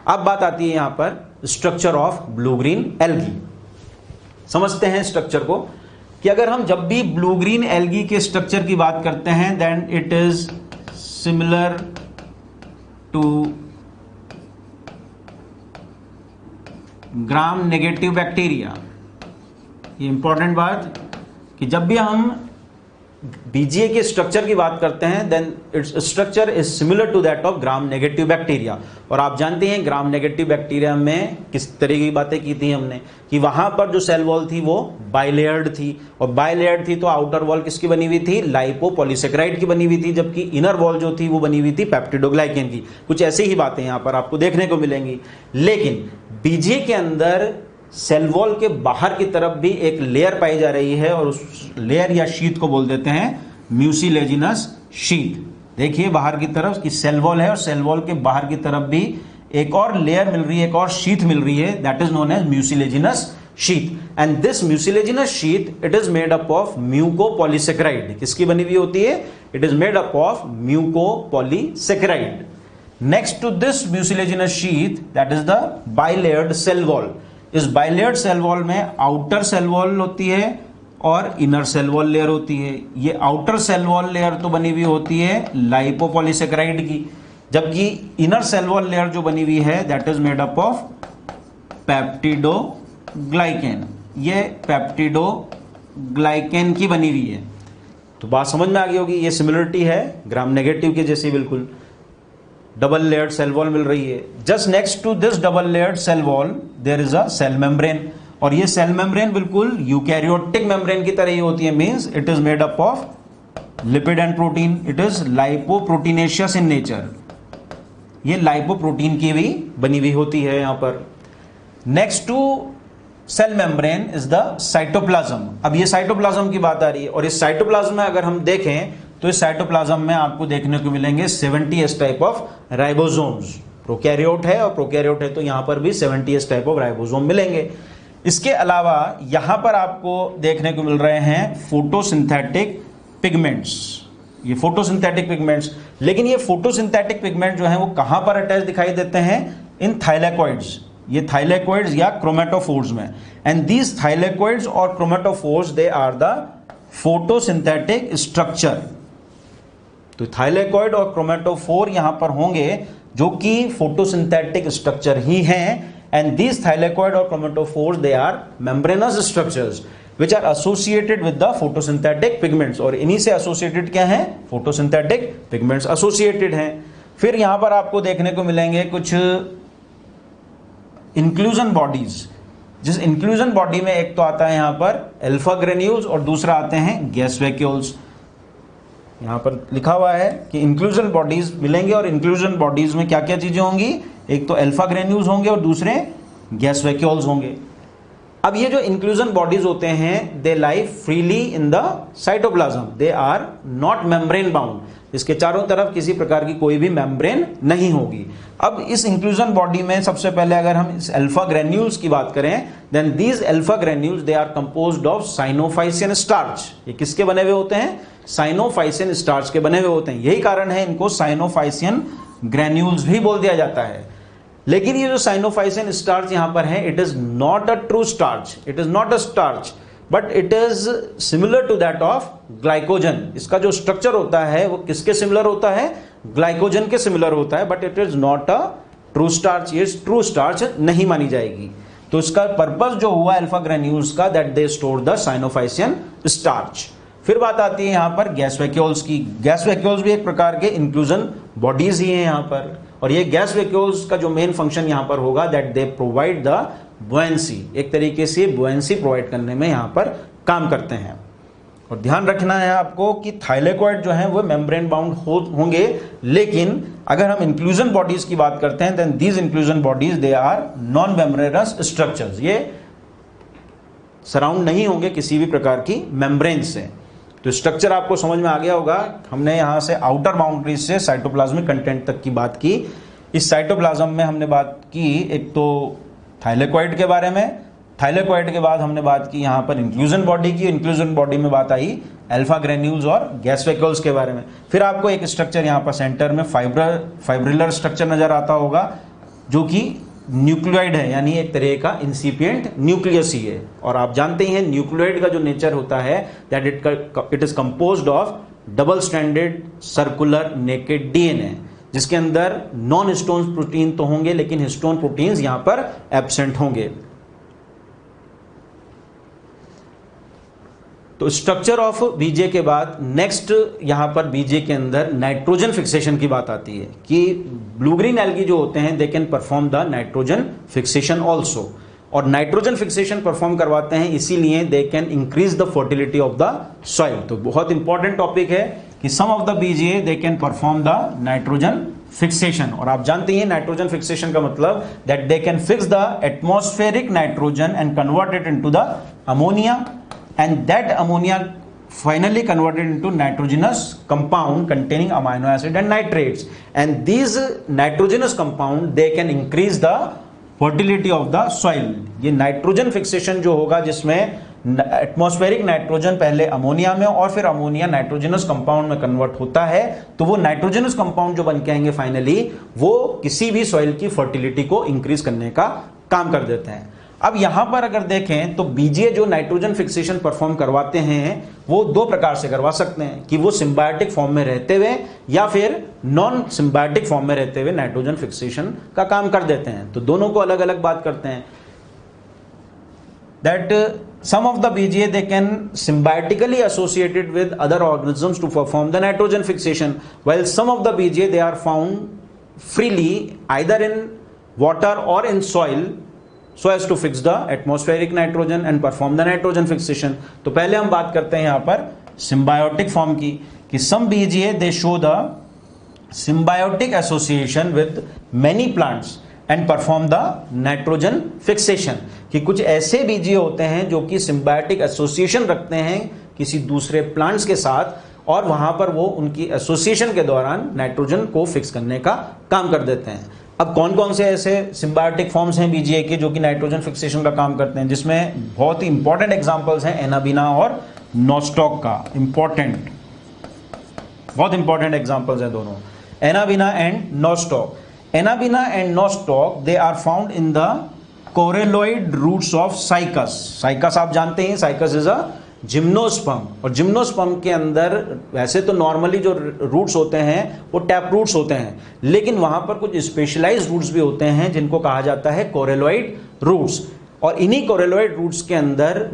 अब बात आती है यहां पर structure of blue green algae. समझते हैं स्ट्रक्चर को कि अगर हम जब भी ब्लू ग्रीन एल्गी के स्ट्रक्चर की बात करते हैं then it is similar to gram negative bacteria. ये इंपॉर्टेंट बात कि जब भी हम बीजीए के स्ट्रक्चर की बात करते हैं then its structure is similar to that of gram negative bacteria. और आप जानते हैं ग्राम नेगेटिव बैक्टीरिया में किस तरह की बातें की थी हमने कि वहां पर जो सेल वॉल थी वो बाइलेयर्ड थी, और बाइलेयर्ड थी तो आउटर वॉल किसकी बनी हुई थी, लाइपोपॉलीसेकेराइड की बनी हुई थी, जबकि इनर वॉल जो थी वो बनी हुई थी पेप्टिडोग्लाइकेन की। कुछ ऐसी ही बातें यहां पर आपको देखने को मिलेंगी। लेकिन बीजीए के अंदर सेल वॉल के बाहर की तरफ भी एक लेयर पाई जा रही है और उस लेयर या शीट को बोल देते हैं म्यूसिलेजिनस शीट। देखिए बाहर की तरफ की सेल वॉल है और सेल वॉल के बाहर की तरफ भी एक और लेयर मिल रही है, एक और शीट मिल रही है, that is known as mucilaginous sheet. And this mucilaginous sheet it is made up of mucopolysaccharide. किसकी बनी हुई होती है, it is made up of mucopolysaccharide. Next to this mucilaginous sheet that is the bilayered cell wall. इस bilayered cell wall में outer cell wall होती है और इनर सेल वॉल लेयर होती है। ये आउटर सेल वॉल लेयर तो बनी हुई होती है लाइपोपॉलीसेकेराइड की, जबकि इनर सेल वॉल लेयर जो बनी हुई है that is made up of peptidoglycan. ये पेप्टिडोग्लाइकेन की बनी हुई है। तो बात समझ में आ गई होगी, ये सिमिलरिटी है ग्राम नेगेटिव के जैसी, बिल्कुल डबल लेयर्ड सेल वॉल मिल रही है। Just next to this double layered cell wall there is a cell membrane, और ये सेल मेम्ब्रेन बिल्कुल यूकैरियोटिक मेम्ब्रेन की तरह ही होती है। Means it is made up of lipid and protein. It is lipoproteinaceous in nature. ये lipoprotein की भी बनी हुई होती है यहां पर। Next to cell membrane is the cytoplasm. अब ये साइटोप्लाज्म की बात आ रही है, और इस साइटोप्लाज्म में अगर हम देखें तो इस साइटोप्लाज्म में आपको देखने को मिलेंगे 70s type of ribosomes. Prokaryote है और प्रोकैरियोट है तो यहां पर भी 70s टाइप ऑफ राइबोसोम मिलेंगे। इसके अलावा यहां पर आपको देखने को मिल रहे हैं फोटोसिंथेटिक पिगमेंट्स। ये फोटोसिंथेटिक पिगमेंट्स, लेकिन ये फोटोसिंथेटिक पिगमेंट जो है वो कहां पर अटैच दिखाई देते हैं, इन थाइलेकोइड्स। ये थाइलेकोइड्स या क्रोमेटोफोर्स में। एंड दीज थाइलेकोइड्स और chromatophores they are the photosynthetic structure. तो थाइलेकोइड और क्रोमेटोफोर यहां पर होंगे जो कि फोटोसिंथेटिक स्ट्रक्चर ही हैं। एंड दीज थाइलेकोइड और chromatophores they are membranous structures which are associated with the photosynthetic pigments. और इन्हीं से एसोसिएटेड क्या है, फोटोसिंथेटिक पिगमेंट्स एसोसिएटेड हैं। फिर यहां पर आपको देखने को मिलेंगे कुछ इंक्लूजन बॉडीज। जिस इंक्लूजन बॉडी में एक तो आता है यहां पर अल्फा ग्रेन्यूल्स और दूसरा आते हैं गैस वैक्यूल्स। यहां पर लिखा हुआ है कि इंक्लूजन बॉडीज मिलेंगे, और इंक्लूजन बॉडीज में क्या क्या चीजें होंगी, एक तो अल्फा ग्रेन्यूल्स होंगे और दूसरे गैस वैक्यूल्स होंगे। अब ये जो इंक्लूजन बॉडीज होते हैं they lie freely in the cytoplasm, they are not membrane bound. इसके चारों तरफ किसी प्रकार की कोई भी मेम्ब्रेन नहीं होगी। अब इस इंक्लूजन बॉडी में सबसे पहले अगर हम इस अल्फा ग्रेन्यूल्स की बात करें then these alpha granules they are composed of cyanophycean starch. ये किसके बने हुए होते हैं, साइनोफाइसियन स्टार्च के बने हुए होते हैं। यही कारण है इनको साइनोफाइसियन ग्रेन्यूल्स भी बोल दिया जाता है। लेकिन ये जो साइनोफाइसियन स्टार्च यहां पर है it is not a true starch, it is not a starch but it is similar to that of glycogen. इसका जो स्ट्रक्चर होता है वो किसके सिमिलर होता है, ग्लाइकोजन के सिमिलर होता है, but it is not a true starch. ये ट्रू स्टार्च नहीं मानी जाएगी। तो इसका पर्पस जो हुआ अल्फा ग्रेन्यूल्स का that they store the cyanophycean starch. फिर बात आती है यहां पर गैस वैक्यूल्स की। गैस वैक्यूल्स भी एक प्रकार के इंक्लूजन बॉडीज ही हैं यहां पर, और ये गैस वैक्यूल्स का जो मेन फंक्शन यहां पर होगा दैट दे प्रोवाइड द बुएंसी। एक तरीके से बुएंसी प्रोवाइड करने में यहां पर काम करते हैं। और ध्यान रखना है आपको कि थाइलेकोइड जो है वो मेम्ब्रेन बाउंड होंगे, लेकिन अगर हम इंक्लूजन बॉडीज की बात करते हैं then these inclusion bodies they are non membranous structures. ये सराउंड नहीं होंगे किसी भी प्रकार की मेम्ब्रेन से। तो स्ट्रक्चर आपको समझ में आ गया होगा। हमने यहां से आउटर बाउंड्रीज से साइटोप्लाज्मिक कंटेंट तक की बात की। इस साइटोप्लाज्म में हमने बात की एक तो थाइलेकोइड के बारे में, थाइलेकोइड के बाद हमने बात की यहां पर इंक्लूजन बॉडी की। इंक्लूजन बॉडी में बात आई अल्फा ग्रेन्यूल्स और गैस वैक्यूल्स के बारे में। फिर आपको एक स्ट्रक्चर यहां पर सेंटर में फाइब्रिलर स्ट्रक्चर नजर आता होगा, जो कि न्यूक्लियोइड है, यानी एक तरह का इंसिपिएंट न्यूक्लियस ही है। और आप जानते ही हैं न्यूक्लियोइड का जो नेचर होता है that it is composed of double stranded circular naked DNA, जिसके अंदर नॉन हिस्टोन प्रोटीन तो होंगे लेकिन हिस्टोन प्रोटीन्स यहां पर एब्सेंट होंगे। तो स्ट्रक्चर ऑफ बीजे के बाद नेक्स्ट यहां पर बीजे के अंदर नाइट्रोजन फिक्सेशन की बात आती है कि ब्लू ग्रीन एल्गी जो होते हैं they can perform the nitrogen fixation also, और नाइट्रोजन फिक्सेशन परफॉर्म करवाते हैं इसीलिए they can increase the fertility of the soil. तो बहुत इंपॉर्टेंट टॉपिक है कि some of the BGA they can perform the nitrogen fixation. और आप जानते हैं नाइट्रोजन फिक्सेशन का मतलब that they can fix the atmospheric nitrogen and convert it into the ammonia, and that ammonia finally converted into nitrogenous compound containing amino acid and nitrates, and these nitrogenous compound they can increase the fertility of the soil। ये nitrogen fixation जो होगा जिसमें atmospheric nitrogen पहले ammonia में और फिर ammonia nitrogenous compound में convert होता है, तो वो नाइट्रोजनस कंपाउंड जो बन के आएंगे फाइनली वो किसी भी सॉइल की फर्टिलिटी को इंक्रीज करने का काम कर देते हैं। अब यहां पर अगर देखें तो बीजे जो नाइट्रोजन फिक्सेशन परफॉर्म करवाते हैं वो दो प्रकार से करवा सकते हैं कि वो सिम्बायोटिक फॉर्म में रहते हुए या फिर नॉन सिम्बायोटिक फॉर्म में रहते हुए नाइट्रोजन फिक्सेशन का काम कर देते हैं। तो दोनों को अलग अलग बात करते हैं। That some of the BGA they can symbiotically associated with other organisms to perform the nitrogen fixation, while some of the BGA they are found freely either in water or in soil so as to fix the atmospheric nitrogen and perform the nitrogen fixation। तो पहले हम बात करते हैं यहाँ पर symbiotic form की कि some BGA they show the symbiotic association with many plants and perform the nitrogen fixation, कि कुछ ऐसे बीजे होते हैं जो कि सिम्बायोटिक एसोसिएशन रखते हैं किसी दूसरे प्लांट्स के साथ और वहां पर वो उनकी एसोसिएशन के दौरान नाइट्रोजन को फिक्स करने का काम कर देते हैं। अब कौन कौन से ऐसे सिम्बायोटिक फॉर्म्स हैं बीजीए के जो कि नाइट्रोजन फिक्सेशन का काम करते हैं, जिसमें बहुत ही इंपॉर्टेंट एग्जांपल्स हैं एनाबिना और नॉस्टॉक का। बहुत इंपॉर्टेंट एग्जांपल्स हैं दोनों, Anabaena and Nostoc. Anabaena and Nostoc they are found in the coralloid roots of Cycas. Cycas आप जानते हैं, साइकस इज अ जिम्नोस्पर्म, और जिम्नोस्पर्म के अंदर वैसे तो नॉर्मली जो रूट्स होते हैं वो टैप रूट्स होते हैं, लेकिन वहां पर कुछ स्पेशलाइज्ड रूट्स भी होते हैं जिनको कहा जाता है कोरेलॉइड रूट्स। और इन्हीं कोरेलॉइड रूट्स के अंदर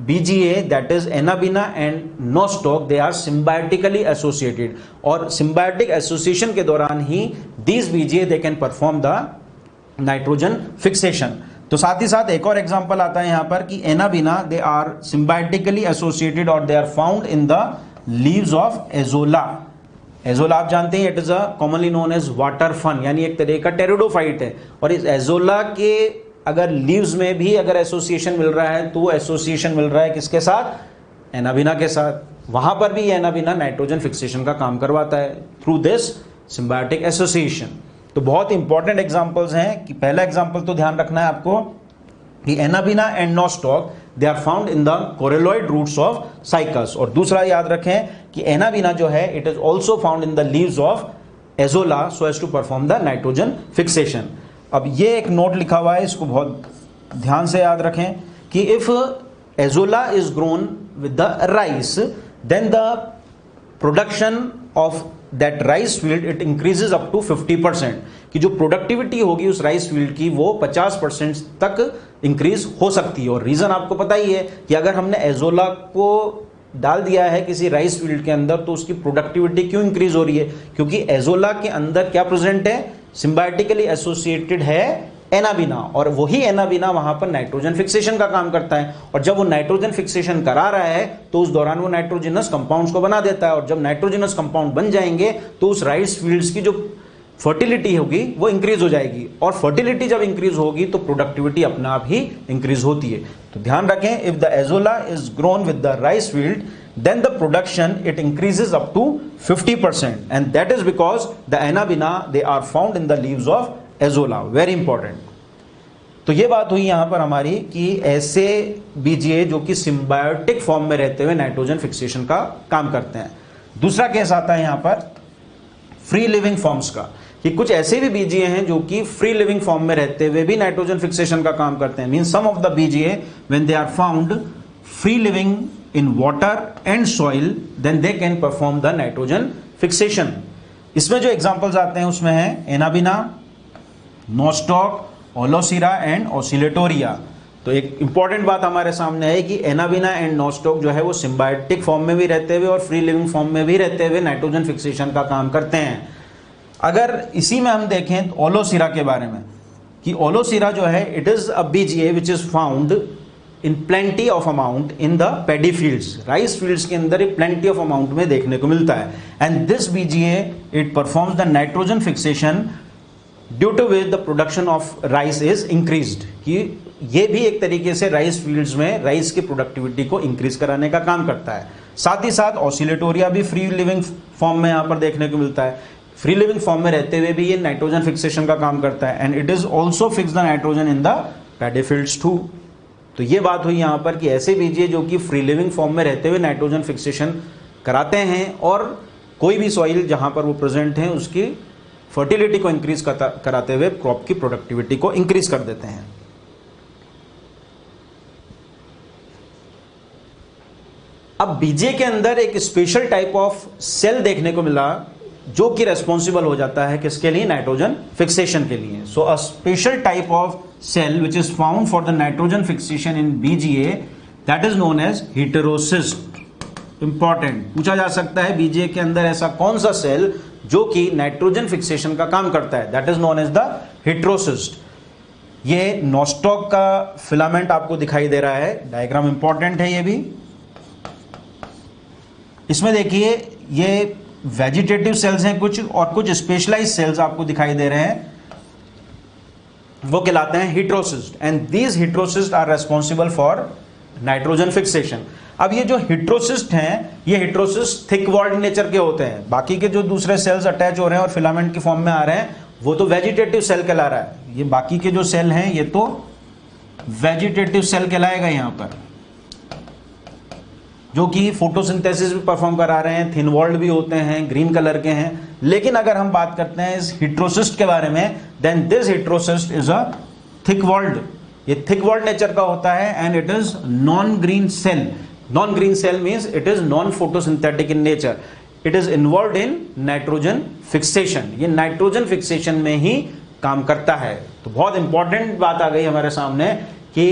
BGA that is Anabaena and Nostoc they are symbiotically associated, और सिम्बायोटिक एसोसिएशन के दौरान ही these BGA they can perform the nitrogen fixation. तो साथ ही साथ एक और एग्जांपल आता है यहां पर कि Anabaena they are symbiotically associated और they are found in the leaves of Azolla. Azolla आप जानते हैं it is a commonly known as water fern, यानी एक तरह का टेरिडोफाइट है, और इस एजोला के अगर लीव्स में भी अगर एसोसिएशन मिल रहा है तो वो एसोसिएशन मिल रहा है किसके साथ, एनाबिना के साथ। वहां पर भी एनाबिना नाइट्रोजन फिक्सेशन का काम करवाता है थ्रू दिस सिम्बायोटिक एसोसिएशन। तो बहुत इंपॉर्टेंट एग्जांपल्स हैं कि पहला एग्जांपल तो ध्यान रखना है आपको कि Anabaena and Nostoc they are found in the coralloid roots of Cycas, और दूसरा याद रखें कि एनाबिना जो है it is also found in the leaves of Azolla so as to perform the nitrogen fixation. अब ये एक नोट लिखा हुआ है, इसको बहुत ध्यान से याद रखें कि if Azolla is grown with the rice then the production of that rice field it increases up to 50%, कि जो प्रोडक्टिविटी होगी उस राइस फील्ड की वो 50% तक इंक्रीज हो सकती है। और रीजन आपको पता ही है कि अगर हमने एजोला को डाल दिया है किसी राइस फील्ड के अंदर तो उसकी प्रोडक्टिविटी क्यों इंक्रीज हो रही है, क्योंकि एजोला के अंदर क्या प्रेजेंट है, सिम्बायोटिकली एसोसिएटेड है एनाबिना, और वही एनाबिना वहां पर नाइट्रोजन फिक्सेशन का काम करता है। और जब वो नाइट्रोजन फिक्सेशन करा रहा है तो उस दौरान वो नाइट्रोजनस कंपाउंड्स को बना देता है, और जब नाइट्रोजनस कंपाउंड बन जाएंगे तो उस राइस फील्ड्स की जो फर्टिलिटी होगी वो इंक्रीज हो जाएगी, और फर्टिलिटी जब इंक्रीज होगी तो प्रोडक्टिविटी अपने आप ही इंक्रीज होती है। तो ध्यान रखें, if the azolla is grown with the rice field then the production it increases up to 50%, and that is because the anabina they are found in the leaves of azolla. Very important. तो ये बात हुई यहां पर हमारी कि ऐसे VGA जो कि सिम्बायोटिक फॉर्म में रहते हुए नाइट्रोजन फिक्सेशन का काम करते हैं। दूसरा केस आता है यहां पर फ्री लिविंग फॉर्म्स का, कि कुछ ऐसे भी बीजीए हैं जो कि फ्री लिविंग फॉर्म में रहते हुए भी नाइट्रोजन फिक्सेशन का काम करते हैं। Mean some of the BGA when they are found free living in water and soil then they can perform the nitrogen fixation. इसमें जो एग्जांपल्स आते हैं उसमें है Anabaena, Nostoc, Aulosira and Oscillatoria. तो एक इंपॉर्टेंट बात हमारे सामने है कि एनाबिना एंड नोस्टॉक जो है वो सिम्बायोटिक फॉर्म में भी रहते हुए और फ्री लिविंग फॉर्म में भी रहते हुए नाइट्रोजन फिक्सेशन का काम करते हैं। अगर इसी में हम देखें तो ओलोसिरा के बारे में, कि ओलोसिरा जो है it is a BGA which is found in plenty of amount in the paddy fields, rice fields के अंदर एक प्लेंटी ऑफ अमाउंट में देखने को मिलता है। And this BGA it performs the nitrogen fixation due to which the production of rice is increased, कि ये भी एक तरीके से राइस फील्ड्स में राइस की प्रोडक्टिविटी को इंक्रीज कराने का काम करता है। साथ ही साथ ऑसिलेटोरिया भी फ्री लिविंग फॉर्म में यहाँ पर देखने को मिलता है। फ्री लिविंग फॉर्म में रहते हुए भी ये नाइट्रोजन फिक्सेशन का काम करता है and it is also fix the nitrogen in the paddy fields too. तो ये बात हुई यहाँ पर कि ऐसे बीजीए जो कि फ्री लिविंग फॉर्म में रहते हुए नाइट्रोजन फिक्सेशन कराते हैं और कोई भी सॉइल जहाँ पर वो प्रेजेंट हैं उसकी फर्टिलिटी को इंक्रीज कराते हुए क्रॉप की प्रोडक्टिविटी को इंक्रीज कर देते हैं। अब बीजीए के अंदर एक स्पेशल टाइप ऑफ सेल देखने को मिला जो कि रेस्पॉन्सिबल हो जाता है किसके लिए, नाइट्रोजन फिक्सेशन के लिए। So a special type of cell which is found for the nitrogen fixation in BGA that is known as heterocyst. Important पूछा जा सकता है बीजीए के अंदर ऐसा कौन सा सेल जो कि नाइट्रोजन फिक्सेशन का काम करता है, that is known as the heterocyst. ये नोस्टॉक का फिलामेंट आपको दिखाई दे रहा है, डायग्राम इंपॉर्टेंट है ये भी। इसमें देखिए ये वेजिटेटिव सेल्स हैं कुछ और कुछ स्पेशलाइज्ड सेल्स आपको दिखाई दे रहे हैं, वो कहलाते हैं heterocyst and these heterocyst are responsible for nitrogen fixation. अब ये जो हेटेरोसिस्ट हैं ये हेटेरोसिस्ट थिक वॉल्ड नेचर के होते हैं, बाकी के जो दूसरे सेल्स अटैच हो रहे हैं और फिलामेंट की फॉर्म में आ रहे हैं वो तो वेजिटेटिव सेल कहला रहा है। ये बाकी के जो सेल हैं ये तो वेजिटेटिव सेल कहलाएगा यहाँ पर, जो कि फोटोसिंथेसिस भी परफॉर्म करा रहे हैं, थिन वॉल्ड भी होते हैं, ग्रीन कलर के हैं। लेकिन अगर हम बात करते हैं इस हेटेरोसिस्ट के बारे में, then this heterocyst is a thick walled, ये थिक वॉल्ड नेचर का होता है and it is non green cell. Non green cell means it is non photosynthetic in nature, it is involve in nitrogen fixation, ये nitrogen fixation में ही काम करता है। तो बहुत इंपॉर्टेंट बात आ गई हमारे सामने कि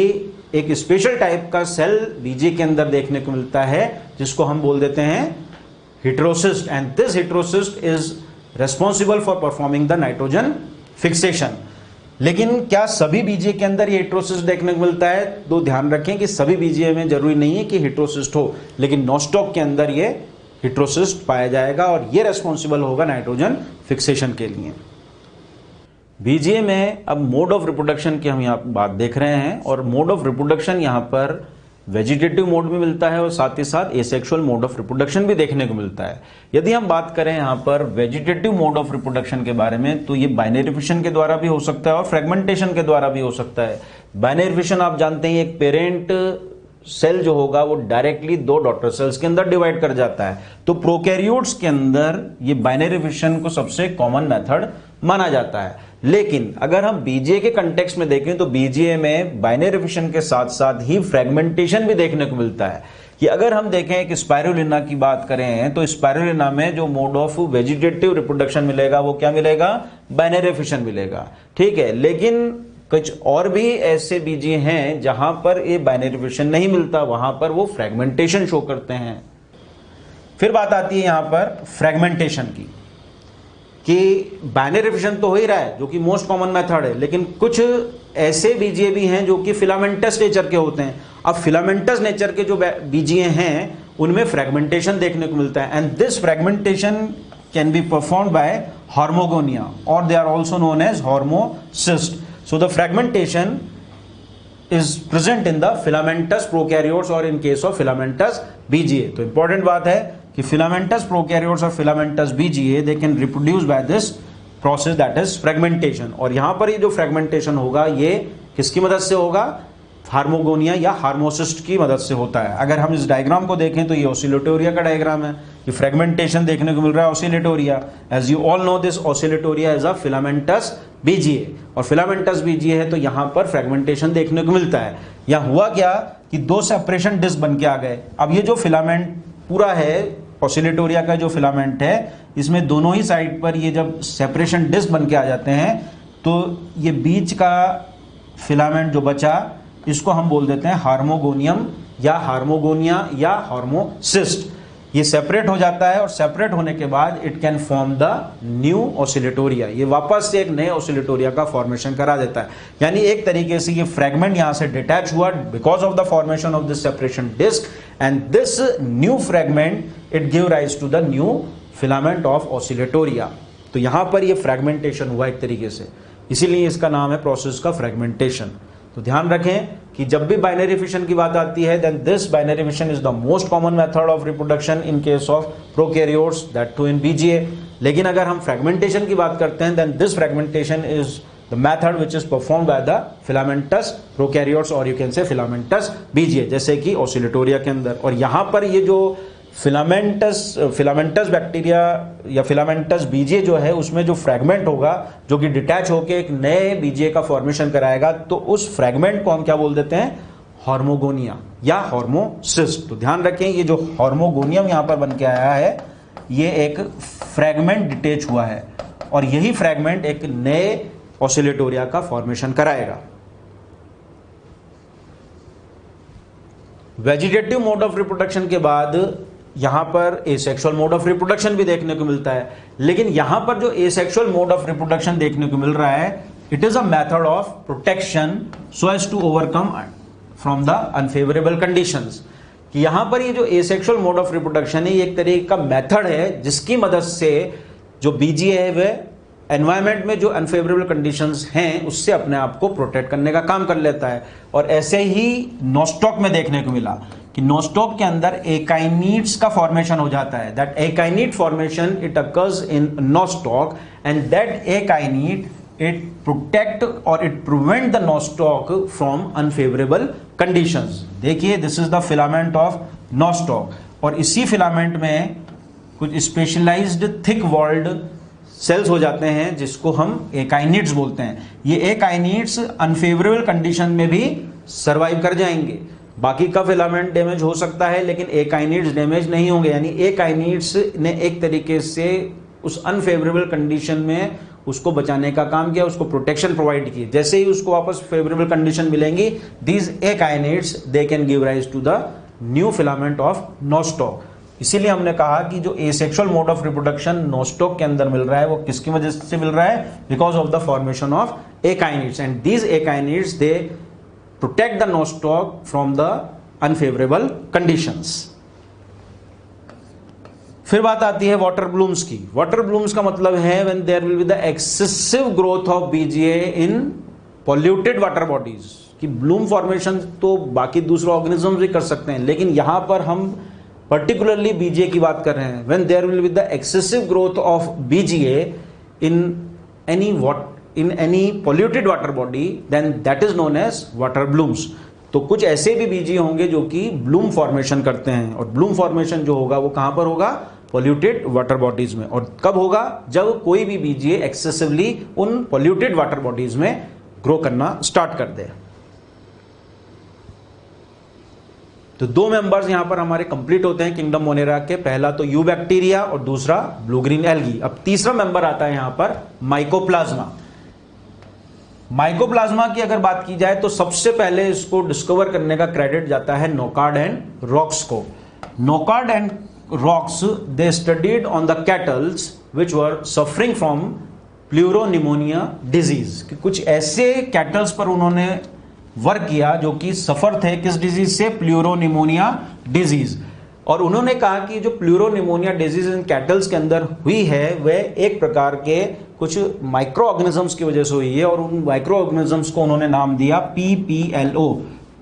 एक स्पेशल टाइप का सेल बीजीए के अंदर देखने को मिलता है जिसको हम बोल देते हैं heterocyst and this heterocyst is responsible for performing the nitrogen fixation. लेकिन क्या सभी बीजीए के अंदर ये हेटेरोसिस्ट देखने को मिलता है? तो ध्यान रखें कि सभी बीजीए में जरूरी नहीं है कि हेटेरोसिस्ट हो, लेकिन नोस्टॉक के अंदर ये हेटेरोसिस्ट पाया जाएगा और ये रेस्पॉन्सिबल होगा नाइट्रोजन फिक्सेशन के लिए। बीजीए में अब मोड ऑफ रिप्रोडक्शन की हम यहाँ बात देख रहे हैं और मोड ऑफ रिप्रोडक्शन यहाँ पर वेजिटेटिव मोड में मिलता है और साथ ही साथ एसेक्सुअल मोड ऑफ रिप्रोडक्शन भी देखने को मिलता है। यदि हम बात करें यहाँ पर वेजिटेटिव मोड ऑफ रिप्रोडक्शन के बारे में तो ये बाइनरी फिशन के द्वारा भी हो सकता है और फ्रेगमेंटेशन के द्वारा भी हो सकता है। बाइनरी फिशन आप जानते हैं एक पेरेंट सेल जो होगा वो डायरेक्टली दो डॉटर सेल्स के अंदर डिवाइड कर जाता है, तो प्रोकैरियोट्स के अंदर ये बाइनरी फिशन को सबसे कॉमन मेथड माना जाता है। लेकिन अगर हम बीजीए के कंटेक्स्ट में देखें तो बीजीए में बाइनरी फिशन के साथ साथ ही फ्रेगमेंटेशन भी देखने को मिलता है। कि अगर हम देखें एक स्पाइरुलिना की बात करें तो स्पाइरुलिना में जो मोड ऑफ वेजिटेटिव रिप्रोडक्शन मिलेगा वो क्या मिलेगा? बाइनरी फिशन मिलेगा, ठीक है। लेकिन कुछ और भी ऐसे बीजीए हैं जहां पर ये बाइनरी फिशन नहीं मिलता, वहां पर वो फ्रेगमेंटेशन शो करते हैं। फिर बात आती है यहां पर फ्रेगमेंटेशन की, कि बाइनरी फिशन तो हो ही रहा है जो कि मोस्ट कॉमन मेथड है, लेकिन कुछ ऐसे बीजीए भी हैं जो कि फिलामेंटस नेचर के होते हैं। अब फिलामेंटस नेचर के जो बीजीए हैं उनमें फ्रेगमेंटेशन देखने को मिलता है and this fragmentation can be performed by hormogonia और they are also known as hormocyst. So the fragmentation is present in the filamentous prokaryotes or in case of filamentous BGA. तो important बात है कि filamentous prokaryotes और filamentous BGA they can reproduce by this process that is fragmentation। और यहाँ पर ये जो fragmentation होगा ये किसकी मदद से होगा? हार्मोगोनिया या हार्मोसिस्ट की मदद से होता है। अगर हम इस डायग्राम को देखें तो ये ऑसिलेटोरिया का डायग्राम है, ये फ्रेगमेंटेशन देखने को मिल रहा है oscillatoria. As you all know this oscillatoria is a filamentous BGA, और फिलामेंटस बीजीए है तो यहाँ पर फ्रेगमेंटेशन देखने को मिलता है। यहाँ हुआ क्या कि दो सेपरेशन डिस्क बन के आ गए। अब ये जो फिलामेंट पूरा है ऑसिलेटोरिया का जो फिलामेंट है, इसमें दोनों ही साइड पर ये जब सेपरेशन डिस्क बन के आ जाते हैं तो ये बीच का फिलामेंट जो बचा इसको हम बोल देते हैं हार्मोगोनियम या हार्मोगोनिया या हार्मोसिस्ट। ये सेपरेट हो जाता है और सेपरेट होने के बाद it can form the new Oscillatoria. ये वापस से एक नए ऑसिलेटोरिया का फॉर्मेशन करा देता है। यानी एक तरीके से ये फ्रेगमेंट यहां से डिटैच हुआ because of the formation of this separation disc, and this new fragment it give rise to the new filament of oscillatoria. तो यहां पर ये फ्रेगमेंटेशन हुआ एक तरीके से, इसीलिए इसका नाम है प्रोसेस का फ्रेगमेंटेशन। तो ध्यान रखें कि जब भी बाइनरी फिशन की बात आती है then this binary fission is the most common method of reproduction in case of prokaryotes, that too in BGA. लेकिन अगर हम फ्रेगमेंटेशन की बात करते हैं then this fragmentation is the method which is performed by the filamentous prokaryotes और you can say filamentous BGA, जैसे कि ऑसिलेटोरिया के अंदर। और यहां पर ये जो फिलामेंटस बैक्टीरिया या फिलामेंटस बीजीए जो है उसमें जो फ्रेगमेंट होगा जो कि डिटैच होकर एक नए बीजीए का फॉर्मेशन कराएगा, तो उस फ्रेगमेंट को हम क्या बोल देते हैं, हार्मोगोनिया या हार्मोसिस्ट। तो ध्यान रखें ये जो हार्मोगोनियम यहां पर बन के आया है ये एक फ्रेगमेंट डिटेच हुआ है और यही फ्रेगमेंट एक नए ऑसिलेटोरिया का फॉर्मेशन कराएगा। वेजिटेटिव मोड ऑफ रिप्रोडक्शन के बाद यहां पर एसेक्सुअल मोड ऑफ रिप्रोडक्शन भी देखने को मिलता है, लेकिन यहां पर जो एसेक्सुअल मोड ऑफ रिप्रोडक्शन देखने को मिल रहा है it is a method of protection so as to overcome from the unfavourable conditions. कि यहां पर ये जो एसेक्सुअल मोड ऑफ रिप्रोडक्शन है ये एक तरीके का मेथड है जिसकी मदद से जो बीजीए है वह एनवायरमेंट में जो अनफेवरेबल कंडीशंस हैं उससे अपने आप को प्रोटेक्ट करने का काम कर लेता है। और ऐसे ही नोस्टॉक में देखने को मिला कि नोस्टॉक के अंदर एकाइनीड्स का फॉर्मेशन हो जाता है। That akinete formation it occurs in Nostoc and that akinete it protect और it prevent the Nostoc from unfavourable conditions. देखिए this is the filament of Nostoc और इसी फिलामेंट में कुछ स्पेशलाइज्ड थिक वॉल्ड सेल्स हो जाते हैं जिसको हम एकाइनिड्स बोलते हैं। ये एकाइनिड्स अनफेवरेबल कंडीशन में भी सरवाइव कर जाएंगे। बाकी का फिलामेंट डैमेज हो सकता है लेकिन एकाइनिड्स डैमेज नहीं होंगे। यानी एकाइनिड्स ने एक तरीके से उस अनफेवरेबल कंडीशन में उसको बचाने का काम किया, उसको प्रोटेक्शन प्रोवाइड की। जैसे ही उसको वापस फेवरेबल कंडीशन मिलेंगी these akinetes they can give rise to the new filament of Nostoc. इसीलिए हमने कहा कि जो asexual mode of reproduction Nostoc के अंदर मिल रहा है वो किसकी वजह से मिल रहा है, because of the formation of akinetes and these akinetes they protect the Nostoc from the unfavourable conditions. फिर बात आती है वाटर ब्लूम्स की। वाटर ब्लूम्स का मतलब है when there will be the excessive growth of BGA in polluted water bodies. कि bloom formation तो बाकी दूसरे ऑर्गेनिज्म भी कर सकते हैं लेकिन यहां पर हम पर्टिकुलरली बीजीए की बात कर रहे हैं। When there will be the excessive growth of BGA in any polluted water body then that is known as water blooms. तो कुछ ऐसे भी बीजीए होंगे जो कि ब्लूम फॉर्मेशन करते हैं और ब्लूम फॉर्मेशन जो होगा वो कहां पर होगा, पॉल्यूटेड वाटर बॉडीज में। और कब होगा, जब कोई भी बीजीए एक्सेसिवली उन पॉल्यूटेड वाटर बॉडीज में ग्रो करना स्टार्ट कर दे। तो दो मेंबर्स यहां पर हमारे कंप्लीट होते हैं किंगडम मोनेरा के, पहला तो यू बैक्टीरिया और दूसरा ब्लू ग्रीन एल्गी। अब तीसरा मेंबर आता है यहां पर माइकोप्लाज्मा। माइकोप्लाज्मा की अगर बात की जाए तो सबसे पहले इसको डिस्कवर करने का क्रेडिट जाता है नोकार्ड एंड रॉक्स को। Nocard and Roux they studied on the cattles which were suffering from pleuropneumonia disease. कि कुछ ऐसे कैटल्स पर उन्होंने वर्क किया जो कि सफर थे किस डिजीज से, प्लूरोनिमोनिया डिजीज। और उन्होंने कहा कि जो प्लूरोनिमोनिया डिजीज इन कैटल्स के अंदर हुई है वह एक प्रकार के कुछ माइक्रो ऑर्गेनिजम्स की वजह से हुई है और उन माइक्रो ऑर्गेनिजम्स को उन्होंने नाम दिया PPLO,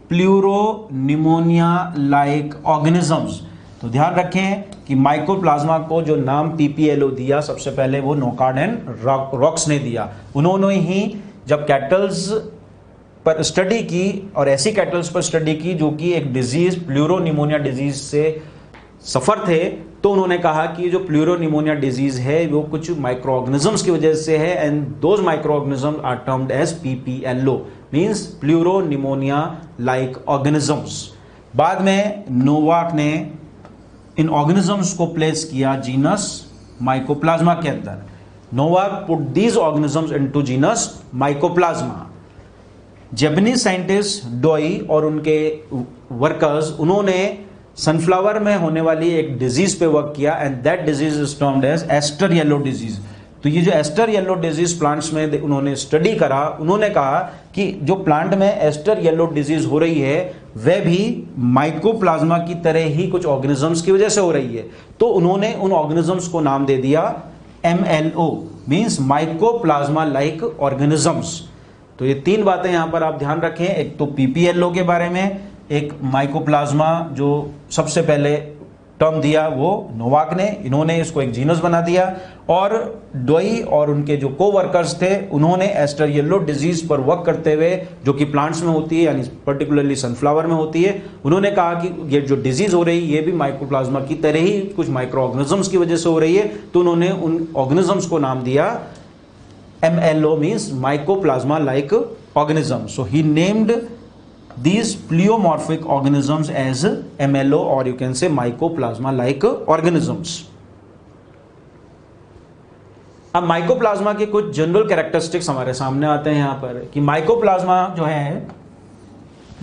प्लूरोनिमोनिया लाइक ऑर्गेनिजम्स। तो ध्यान रखें कि माइकोप्लाज्मा को जो नाम PPLO दिया सबसे पहले वो नोकार्ड एंड रॉक्स ने दिया। उन्होंने ही जब कैटल्स पर स्टडी की और ऐसी कैटल्स पर स्टडी की जो कि एक डिजीज प्लूरोनिमोनिया डिजीज से सफ़र थे, तो उन्होंने कहा कि जो प्लूरोनिमोनिया डिजीज है वो कुछ माइक्रो ऑर्गेनिजम्स की वजह से है, and those micro organisms are termed as PPLO, means pleuropneumonia like organisms. बाद में नोवाक ने इन ऑर्गेनिजम्स को प्लेस किया जीनस माइकोप्लाज्मा के अंदर। Nowak put these organisms into genus Mycoplasma. Japanese scientist Doi और उनके वर्कर्स, उन्होंने सनफ्लावर में होने वाली एक डिजीज पे वर्क किया, and that disease is termed as aster yellow disease. तो ये जो एस्टर येलो डिजीज प्लांट्स में उन्होंने स्टडी करा, उन्होंने कहा कि जो प्लांट में एस्टर येलो डिजीज हो रही है वह भी माइकोप्लाज्मा की तरह ही कुछ ऑर्गेनिजम्स की वजह से हो रही है। तो उन्होंने उन ऑर्गेनिजम्स को नाम दे दिया MLO, means mycoplasma like organisms. तो ये तीन बातें यहां पर आप ध्यान रखें, एक तो PPLO के बारे में, एक माइकोप्लाज्मा जो सबसे पहले टर्म दिया वो नोवाक ने, इन्होंने इसको एक जीनस बना दिया, और डोई और उनके जो को-वर्कर्स थे उन्होंने एस्टर येलो डिजीज पर वर्क करते हुए, जो कि प्लांट्स में होती है यानी पर्टिकुलरली सनफ्लावर में होती है, उन्होंने कहा कि ये जो डिजीज हो रही है ये भी माइकोप्लाज्मा की तरह ही कुछ माइक्रो ऑर्गेनिजम्स की वजह से हो रही है। तो उन्होंने उन ऑर्गेनिजम्स को नाम दिया MLO, means mycoplasma like organism. So he named these pleomorphic organisms as MLO, or you can say mycoplasma like organisms. अब माइकोप्लाज्मा के कुछ जनरल कैरेक्टरिस्टिक्स हमारे सामने आते हैं यहाँ पर, कि माइकोप्लाज्मा जो है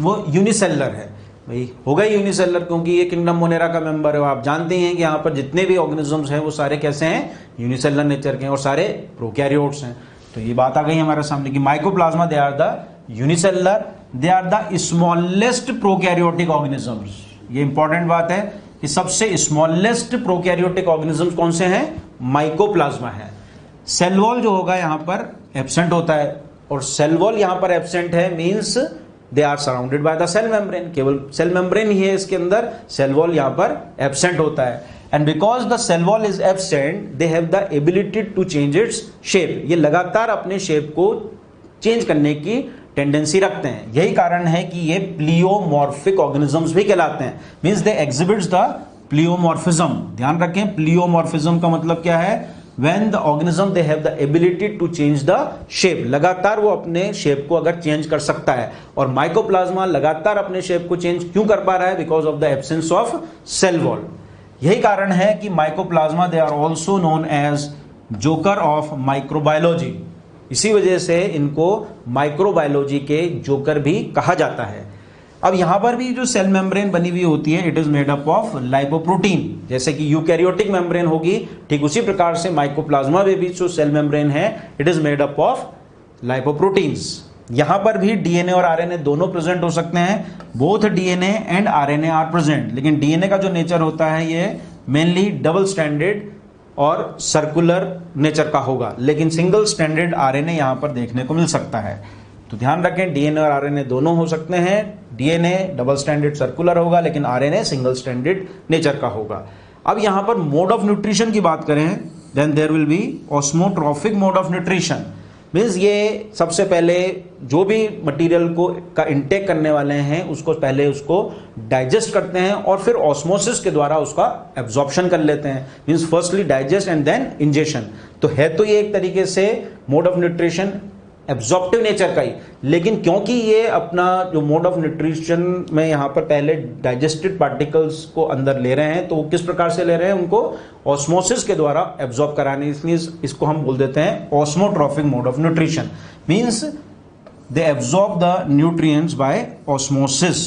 वो यूनिसेलर है। भाई होगा यूनिसेलर क्योंकि ये किंगडम मोनेरा का मेंबर है। आप जानते हैं कि यहाँ पर जितने भी ऑर्गेनिजम्स हैं वो सारे कैसे हैं, यूनिसेलर नेचर के हैं और सारे प्रोकैरियोट्स हैं। तो ये बात आ गई हमारे सामने कि mycoplasma they are the unicellular, they are the smallest prokaryotic organisms. ये इंपॉर्टेंट बात है कि सबसे स्मॉलेस्ट प्रोकैरियोटिक ऑर्गेनिजम्स कौन से हैं, माइकोप्लाज्मा है। सेल वॉल जो होगा यहाँ पर एब्सेंट होता है, और सेल वॉल यहाँ पर एब्सेंट है means they are surrounded by the cell membrane, केवल सेल मेम्ब्रेन ही है इसके अंदर, सेल वॉल यहाँ पर एब्सेंट होता है। And because the cell wall is absent they have the ability to change its shape, ये लगातार अपने शेप को चेंज करने की टेंडेंसी रखते हैं। यही कारण है कि ये प्लियोमॉर्फिक ऑर्गेनिजम्स भी कहलाते हैं, means they exhibits the pleomorphism. ध्यान रखें, प्लियोमॉर्फिज्म का मतलब क्या है, when the organism they have the ability to change the shape, लगातार वो अपने शेप को अगर चेंज कर सकता है। और माइकोप्लाज्मा लगातार अपने शेप को चेंज क्यों कर पा रहा है, because of the absence of cell wall. यही कारण है कि mycoplasma they are also known as joker of microbiology, इसी वजह से इनको माइक्रोबायोलॉजी के जोकर भी कहा जाता है। अब यहां पर भी जो सेल मेम्ब्रेन बनी हुई होती है, it is made up of lipoprotein, जैसे कि यूकैरियोटिक मेम्ब्रेन होगी, ठीक उसी प्रकार से माइकोप्लाज्मा में भी जो सेल मेम्ब्रेन है it is made up of lipoproteins. यहां पर भी डीएनए और आरएनए दोनों प्रेजेंट हो सकते हैं, both DNA and RNA are present, लेकिन डीएनए का जो नेचर होता है ये मेनली डबल स्टैंडर्ड और सर्कुलर नेचर का होगा, लेकिन सिंगल स्टैंडर्ड आरएनए यहां पर देखने को मिल सकता है। तो ध्यान रखें, डीएनए और आरएनए दोनों हो सकते हैं, डीएनए डबल स्टैंडर्ड सर्कुलर होगा लेकिन आरएनए सिंगल स्टैंडर्ड नेचर का होगा। अब यहां पर मोड ऑफ न्यूट्रिशन की बात करें, then there will be osmotrophic mode of nutrition, means ये सबसे पहले जो भी मटेरियल को का इंटेक करने वाले हैं उसको पहले उसको डाइजेस्ट करते हैं और फिर ऑस्मोसिस के द्वारा उसका एब्जॉर्प्शन कर लेते हैं, means firstly digest and then ingestion. तो है तो ये एक तरीके से mode of nutrition absorptive nature का ही, लेकिन क्योंकि ये अपना जो मोड ऑफ न्यूट्रिशन में यहाँ पर पहले डाइजेस्टेड पार्टिकल्स को अंदर ले रहे हैं, तो वो किस प्रकार से ले रहे हैं, उनको ऑस्मोसिस के द्वारा एब्जॉर्ब कराने, इसलिए इसको हम बोल देते हैं osmotrophic mode of nutrition, means they absorb the nutrients by osmosis.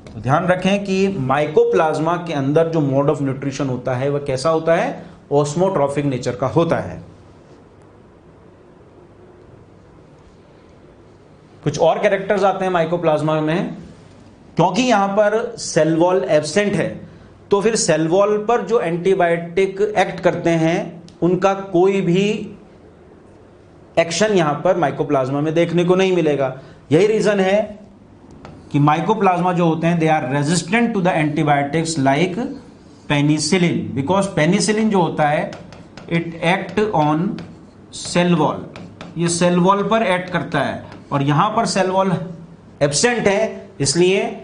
तो ध्यान रखें कि माइकोप्लाज्मा के अंदर जो मोड ऑफ न्यूट्रिशन होता है वह कैसा होता है, ऑस्मोट्रॉफिक नेचर का होता है। कुछ और कैरेक्टर्स आते हैं माइकोप्लाज्मा में, क्योंकि यहां पर सेल वॉल एब्सेंट है तो फिर सेल वॉल पर जो एंटीबायोटिक एक्ट करते हैं उनका कोई भी एक्शन यहां पर माइकोप्लाज्मा में देखने को नहीं मिलेगा। यही रीजन है कि माइकोप्लाज्मा जो होते हैं they are resistant to the antibiotics like penicillin, because penicillin जो होता है it act on cell wall, ये सेल वॉल पर एक्ट करता है और यहां पर सेल वॉल एब्सेंट है, इसलिए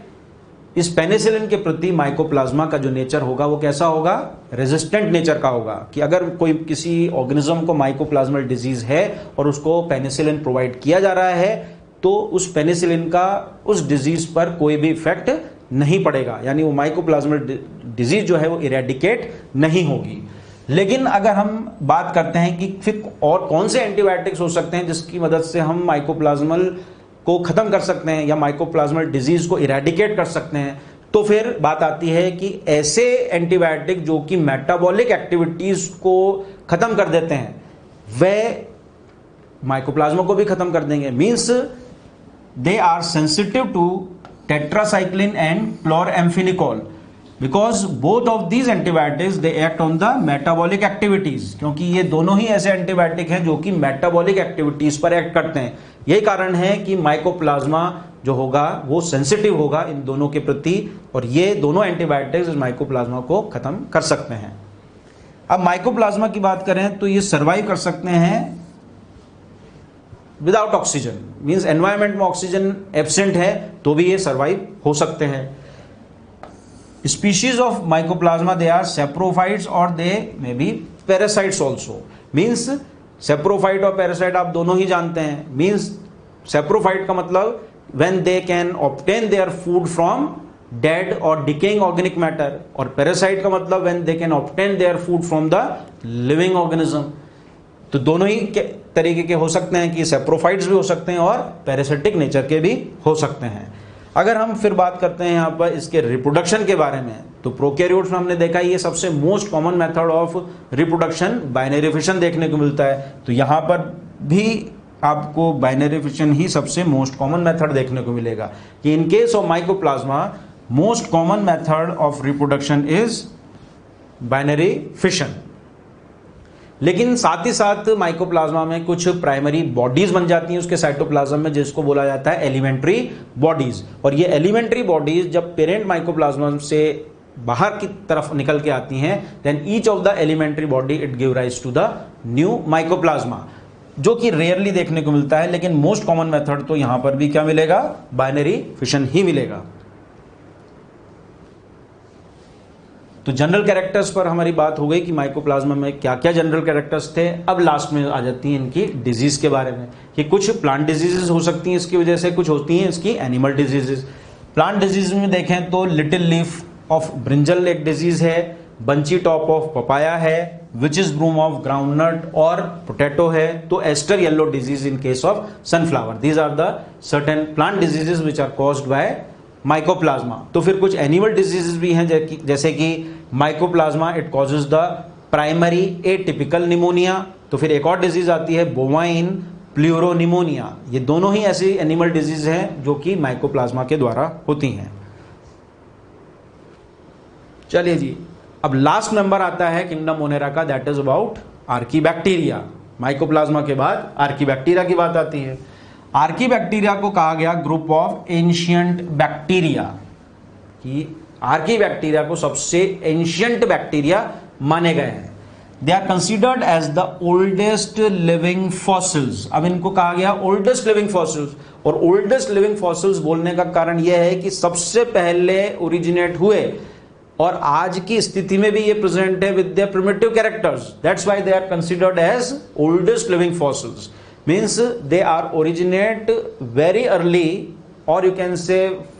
इस पेनिसिलिन के प्रति माइकोप्लाज्मा का जो नेचर होगा वो कैसा होगा, रेजिस्टेंट नेचर का होगा। कि अगर कोई किसी ऑर्गेनिज्म को माइकोप्लाज्मल डिजीज है और उसको पेनिसिलिन प्रोवाइड किया जा रहा है तो उस पेनिसिलिन का उस डिजीज पर कोई भी इफेक्ट नहीं पड़ेगा, यानी वो माइकोप्लाज्मल डिजीज जो है वो इरेडिकेट नहीं होगी। लेकिन अगर हम बात करते हैं कि फिर और कौन से एंटीबायोटिक्स हो सकते हैं जिसकी मदद से हम माइकोप्लाज्मल को खत्म कर सकते हैं या माइकोप्लाज्मल डिजीज को इरेडिकेट कर सकते हैं, तो फिर बात आती है कि ऐसे एंटीबायोटिक जो कि मेटाबॉलिक एक्टिविटीज को खत्म कर देते हैं वह माइकोप्लाज्मा को भी खत्म कर देंगे। Means they are sensitive to tetracycline and chloramphenicol because both of these antibiotics they act on the metabolic activities, क्योंकि ये दोनों ही ऐसे एंटीबायोटिक हैं जो कि मेटाबॉलिक एक्टिविटीज पर एक्ट करते हैं। यही कारण है कि माइकोप्लाज्मा जो होगा वो सेंसिटिव होगा इन दोनों के प्रति, और ये दोनों एंटीबायोटिक्स इस माइकोप्लाज्मा को खत्म कर सकते हैं। अब माइकोप्लाज्मा की बात करें तो ये सर्वाइव कर सकते हैं विदाउट ऑक्सीजन, मींस एनवायरनमेंट में ऑक्सीजन एब्सेंट है तो भी ये सर्वाइव हो सकते हैं। Species of Mycoplasma they are saprophytes और they may be parasites also. Means saprophyte और पैरासाइट आप दोनों ही जानते हैं। मीन्स सेप्रोफाइट का मतलब when they can obtain their food from dead और डिकेइंग ऑर्गेनिक मैटर, और पैरासाइट का मतलब when they can obtain their food from the living organism. तो दोनों ही तरीके के हो सकते हैं कि सेप्रोफाइट्स भी हो सकते हैं और पैरासिटिक नेचर के भी हो सकते हैं। अगर हम फिर बात करते हैं यहाँ पर इसके रिप्रोडक्शन के बारे में, तो प्रोकैरियोट्स में हमने देखा ये सबसे most common method of reproduction binary fission देखने को मिलता है। तो यहाँ पर भी आपको बाइनरी फिशन ही सबसे मोस्ट कॉमन मेथड देखने को मिलेगा कि इन case of mycoplasma most common method of reproduction is binary fission. लेकिन साथ ही साथ माइकोप्लाज्मा में कुछ प्राइमरी बॉडीज बन जाती हैं उसके साइटोप्लाज्म में, जिसको बोला जाता है एलिमेंट्री बॉडीज। और ये एलिमेंट्री बॉडीज जब पेरेंट माइकोप्लाज्मा से बाहर की तरफ निकल के आती हैं, then each of the elementary body it give rise to the new mycoplasma, जो कि रेयरली देखने को मिलता है। लेकिन मोस्ट कॉमन मेथड तो यहां पर भी क्या मिलेगा, बाइनरी फिशन ही मिलेगा। तो जनरल कैरेक्टर्स पर हमारी बात हो गई कि माइकोप्लाज्मा में क्या क्या जनरल कैरेक्टर्स थे। अब लास्ट में आ जाती हैं इनकी डिजीज के बारे में कि कुछ प्लांट डिजीजेस हो सकती हैं इसकी वजह से, कुछ होती हैं इसकी एनिमल डिजीजेस। प्लांट डिजीज में देखें तो लिटिल लीफ ऑफ ब्रिंजल एक डिजीज है, बंची टॉप ऑफ पपाया है, विचेस ब्रूम ऑफ ग्राउंडनट और पोटैटो है, तो aster yellow disease in case of sunflower. These are the certain plant diseases which are caused by mycoplasma. तो फिर कुछ animal diseases भी हैं जैसे कि mycoplasma it causes the primary atypical pneumonia. तो फिर एक और डिजीज आती है बोवाइन प्लूरोनिमोनिया। ये दोनों ही ऐसी एनिमल डिजीज हैं जो कि माइकोप्लाज्मा के द्वारा होती हैं। चलिए जी, अब लास्ट नंबर आता है किंगडम मोनेरा का, that is about archaebacteria. Mycoplasma के बाद आर्कीबैक्टीरिया की बात आती है। आर्कीबैक्टीरिया को कहा गया ग्रुप ऑफ एंशियंट बैक्टीरिया, कि आर्कीबैक्टीरिया को सबसे एंशियंट बैक्टीरिया माने गए हैं। They are considered as the oldest living fossils. अब इनको कहा गया ओल्डेस्ट लिविंग फॉसिल्स, और ओल्डेस्ट लिविंग फॉसिल्स बोलने का कारण यह है कि सबसे पहले ओरिजिनेट हुए और आज की स्थिति में भी ये प्रेजेंट है with their primitive characters. That's why they are considered as oldest living fossils. Means they are originate very early, or you can say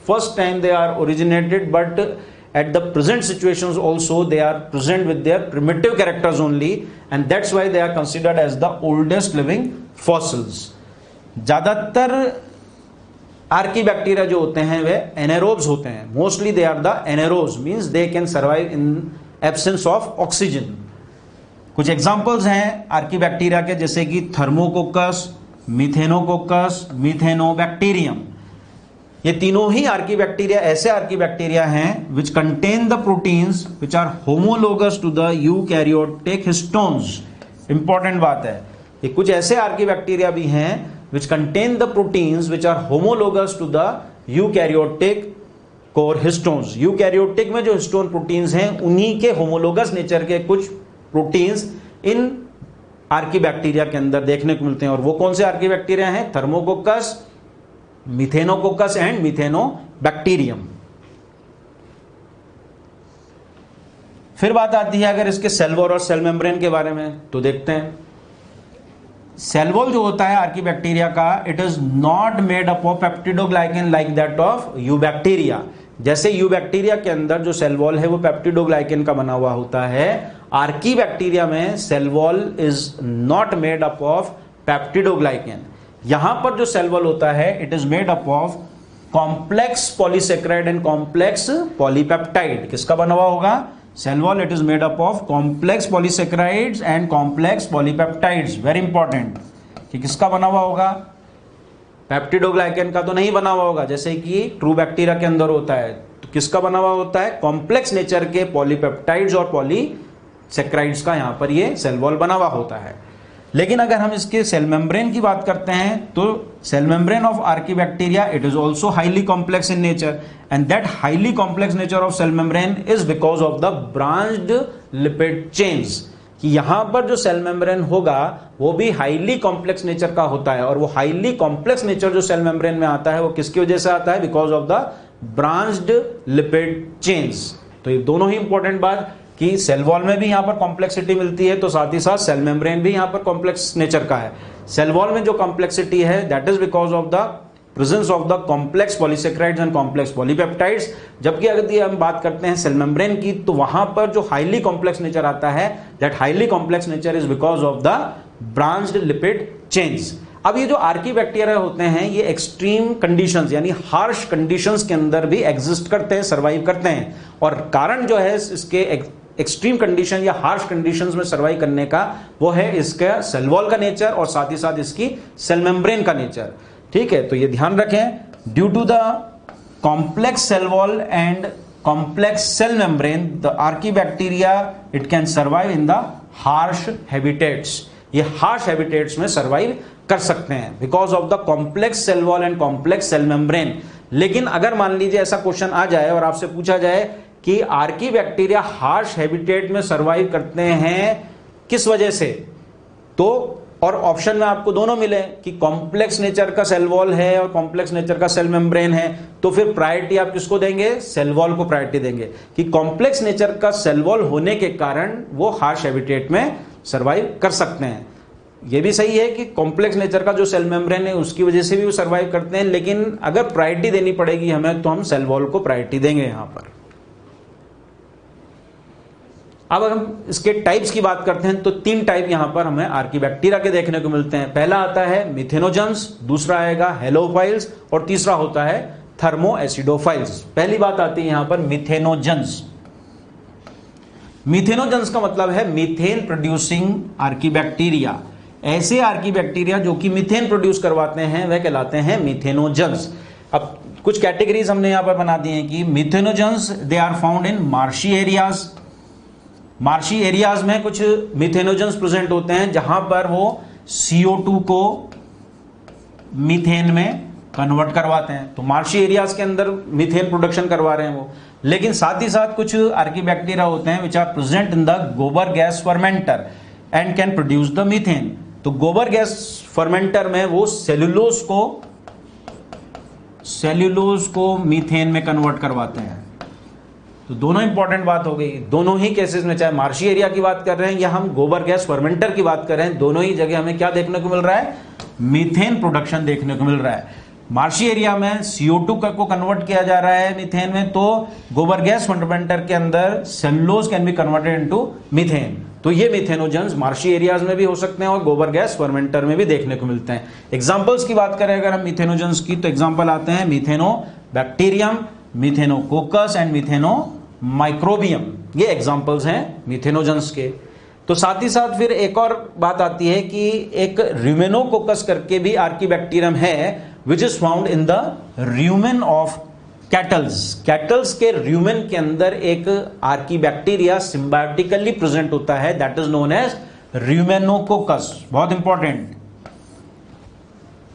first time they are originated, but at the present situations also they are present with their primitive characters only, and that's why they are considered as the oldest living fossils. ज़्यादातर archaebacteria जो होते हैं वे anaerobes होते हैं। Mostly they are the anaerobes, means they can survive in absence of oxygen. कुछ examples हैं archaebacteria के, जैसे कि थर्मोकोकस, मिथेनोकोकस, मिथेनोबैक्टीरियम। ये तीनों ही आर्कीबैक्टीरिया ऐसे आर्कीबैक्टीरिया हैं which contain the proteins which are homologous to the eukaryotic histones. Important बात है, ये कुछ ऐसे आर्कीबैक्टीरिया भी हैं which contain the proteins which are homologous to the eukaryotic core histones. Eukaryotic में जो हिस्टोन प्रोटीन्स हैं उन्हीं के होमोलोगस नेचर के कुछ प्रोटीन्स इन आर्कीबैक्टीरिया के अंदर देखने को मिलते हैं। और वो कौन से आर्कीबैक्टीरिया हैं? थर्मोकोकस, मिथेनोकोकस एंड मिथेनोबैक्टीरियम। फिर बात आती है अगर इसके सेल वॉल और सेल मेम्ब्रेन के बारे में, तो देखते हैं। सेल वॉल जो होता है आर्कीबैक्टीरिया का, it is not made up of peptidoglycan like that of eubacteria. जैसे यूबैक्टीरिया के अंदर जो सेल वॉल है वो पेप्टिडोग्लाइकन का बना हुआ होता है, आर्कीबैक्टीरिया में cell wall is not made up of peptidoglycan. यहां पर जो सेल वॉल होता है it is made up of complex polysaccharide and complex polypeptide. किसका बना हुआ होगा? Cell wall it is made up of complex polysaccharides and complex polypeptides. Very important कि किसका बना हुआ होगा? पेप्टिडोग्लाइकन का तो नहीं बना हुआ होगा जैसे कि ट्रू बैक्टीरिया के अंदर होता है। तो किसका बना हुआ होता है? कॉम्प्लेक्स नेचर के पॉलीपेप्टाइड्स और पॉलीसेक्राइड्स का यहां पर ये सेल वॉल बना हुआ होता है। लेकिन अगर हम इसके सेल मेम्ब्रेन की बात करते हैं तो cell membrane of archaebacteria it is also highly complex in nature, and that highly complex nature of cell membrane is because of the branched lipid chains. कि यहां पर जो सेल मेम्ब्रेन होगा वो भी हाईली कॉम्प्लेक्स नेचर का होता है, और वो हाईली कॉम्प्लेक्स नेचर जो सेल मेम्ब्रेन में आता है वो किसकी वजह से आता है? Because of the branched lipid chains. तो ये दोनों ही इंपॉर्टेंट बात कि सेल वॉल में भी यहां पर कॉम्प्लेक्सिटी मिलती है, तो साथ ही साथ सेल मेम्ब्रेन भी यहां पर कॉम्प्लेक्स नेचर का है। सेल वॉल में जो कॉम्प्लेक्सिटी है that is because of the presence of the complex polysaccharides and complex polypeptides. जबकि अगर हम बात करते हैं सेल मेम्ब्रेन की, तो वहां पर जो हाईली कॉम्प्लेक्स नेचर आता है that highly complex nature is because of the branched lipid chains. अब ये जो आर्कीबैक्टीरिया होते हैं ये एक्सट्रीम कंडीशंस यानी हार्श कंडीशंस के अंदर भी एग्जिस्ट करते हैं, सर्वाइव करते हैं। और कारण जो है इसके एक्सट्रीम कंडीशन या हार्श कंडीशंस में सर्वाइव करने का वो है इसका सेल वॉल का नेचर और साथ ही साथ इसकी सेल मेम्ब्रेन का नेचर। ठीक है, तो ये ध्यान रखें, due to the complex cell wall and complex cell membrane the archaebacteria it can survive in the harsh habitats. ये हार्श हैबिटेट्स में सर्वाइव कर सकते हैं because of the complex cell wall and complex cell membrane. लेकिन अगर मान लीजिए ऐसा क्वेश्चन आ जाए और आपसे पूछा जाए कि आर्कीबैक्टीरिया हार्श हैबिटेट में सर्वाइव करते हैं किस वजह से, तो और ऑप्शन में आपको दोनों मिले कि कॉम्प्लेक्स नेचर का सेल वॉल है और कॉम्प्लेक्स नेचर का सेल मेम्ब्रेन है, तो फिर प्रायोरिटी आप किसको देंगे? सेल वॉल को प्रायोरिटी देंगे कि कॉम्प्लेक्स नेचर का सेल वॉल होने के कारण वो हार्श हैबिटेट में सर्वाइव कर सकते हैं। ये भी सही है कि कॉम्प्लेक्स नेचर का जो सेल मेम्ब्रेन है उसकी वजह से भी वो सर्वाइव करते हैं, लेकिन अगर प्रायोरिटी देनी पड़ेगी हमें तो हम सेल वॉल को प्रायोरिटी देंगे यहां पर। अब हम इसके टाइप्स की बात करते हैं तो 3 टाइप यहां पर हमें आर्कीबैक्टीरिया के देखने को मिलते हैं। पहला आता है मिथेनोजेंस, दूसरा आएगा हेलोफाइल्स और तीसरा होता है थर्मोएसिडोफाइल्स। पहली बात आती है यहां पर मिथेनोजेंस। मिथेनोजेंस का मतलब है मीथेन प्रोड्यूसिंग आर्कीबैक्टीरिया। ऐसे आर्कीबैक्टीरिया जो कि मीथेन प्रोड्यूस करवाते हैं वह कहलाते हैं मिथेनोजेंस। अब कुछ कैटेगरीज हमने यहां पर बना दी हैं कि methanogens they are found in marshy areas. Marshy areas में कुछ मिथेनोजेंस प्रेजेंट होते हैं जहां पर वो CO2 को मीथेन में कन्वर्ट करवाते हैं, तो मार्शी एरियाज के अंदर मीथेन प्रोडक्शन करवा रहे हैं वो। लेकिन साथ ही साथ कुछ आर्कीबैक्टीरिया होते हैं which are present in the gobar gas fermenter and can produce the methane. तो गोबर गैस फर्मेंटर में वो सेल्यूलोज को मीथेन में कन्वर्ट करवाते हैं। तो दोनों इंपॉर्टेंट बात हो गई। दोनों ही केसेस में, चाहे मार्शी एरिया की बात कर रहे हैं या हम गोबर गैस फर्मेंटर की बात कर रहे हैं, दोनों ही जगह हमें क्या देखने को मिल रहा है? मीथेन प्रोडक्शन देखने को मिल रहा है। मार्शी एरिया में CO2 को कन्वर्ट किया जा रहा है मीथेन में, तो गोबर गैस फर्मेंटर के अंदर cellulose can be converted into methane. तो ये मिथेनोजेंस मार्शी एरियाज में भी हो सकते हैं और गोबर गैस फर्मेंटर में भी देखने को मिलते हैं। एग्जांपल्स की बात करें अगर हम मिथेनोजेंस की, तो एग्जांपल आते हैं मिथेनोबैक्टीरियम, मिथेनोकोकस एंड मिथेनोमाइक्रोबियम। ये एग्जांपल्स हैं मिथेनोजेंस के। तो साथ ही साथ फिर एक और बात आती है कि एक र्यूमेनोकोकस करके भी आर्कीबैक्टीरियम है विच is found in the rumen of kettles. Kettles के र्यूमेन के अंदर एक आर्कीबैक्टीरिया सिम्बायोटिकली प्रेजेंट होता है, दैट इज नोन एज र्यूमेनोकोकस। बहुत important,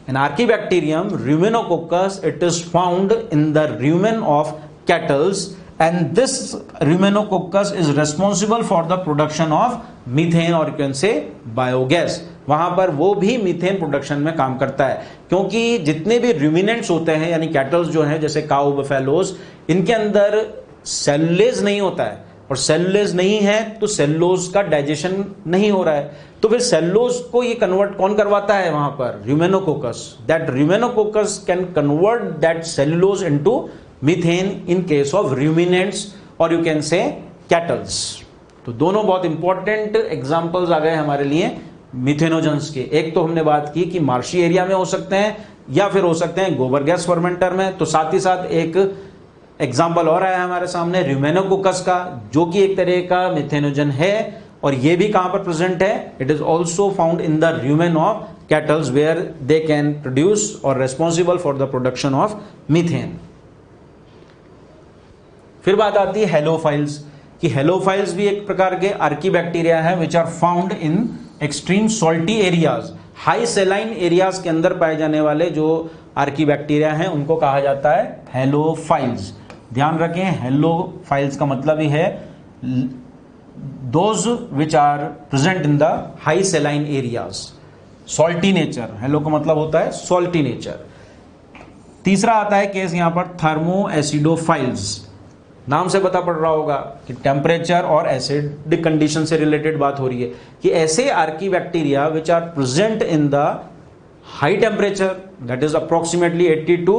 an archibacterium rumenococcus, it is found in the rumen of cattle and this Ruminococcus is responsible for the production of methane और you can say biogas. वहां पर वो भी methane production में काम करता है, क्योंकि जितने भी रूमिनेंट्स होते हैं यानी कैटल्स जो हैं जैसे काऊ बफेलोज, इनके अंदर सेलुलेज नहीं होता है, और सेलुलेज नहीं है तो सेलुलोज का डाइजेशन नहीं हो रहा है, तो फिर सेलुलोज को ये कन्वर्ट कौन करवाता है वहां पर? Ruminococcus. That Ruminococcus can convert that cellulose into methane in case of ruminants और यू कैन से कैटल्स। तो दोनों बहुत इंपॉर्टेंट एग्जांपल्स आ गए हमारे लिए मीथेनोजेंस के। एक तो हमने बात की कि मार्शी एरिया में हो सकते हैं या फिर हो सकते हैं गोबर गैस फर्मेंटर में, तो साथ ही साथ एक एग्जाम्पल और आया हमारे सामने र्यूमेनोकोकस का, जो कि एक तरह का मिथेनोजन है, और ये भी कहां पर प्रेजेंट है? It is also found in the rumen of cattles where they can produce और responsible for the production of methane. फिर बात आती है हेलोफाइल्स कि हेलोफाइल्स भी एक प्रकार के आर्कीबैक्टीरिया है which are found in extreme salty areas. High saline areas के अंदर पाए जाने वाले जो आर्कीबैक्टीरिया हैं उनको कहा जाता है हेलोफाइल्स। ध्यान रखें, हेलोफाइल्स का मतलब ही है those which are present in the high saline areas, salty nature. Halo का मतलब होता है सॉल्टी नेचर। तीसरा आता है केस यहां पर थर्मो एसिडोफाइल्स। नाम से पता पड़ रहा होगा कि टेम्परेचर और एसिडिक कंडीशन से रिलेटेड बात हो रही है कि ऐसे archaebacteria which are present in the high temperature that is approximately 80 to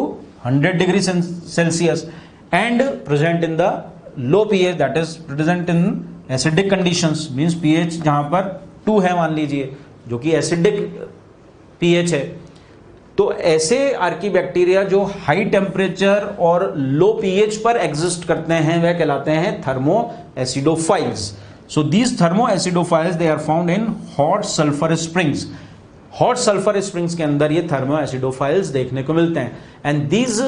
100 degree Celsius and present in the low pH that is present in acidic conditions, means pH जहां पर 2 है मान लीजिए, जो कि एसिडिक पीएच है। तो ऐसे आर्कीबैक्टीरिया जो हाई टेम्परेचर और लो पीएच पर एग्जिस्ट करते हैं वह कहलाते हैं thermo acidophiles. So these thermo acidophiles they are found in hot sulphur springs. Hot sulphur springs के अंदर ये थर्मो एसिडोफाइल्स देखने को मिलते हैं। And these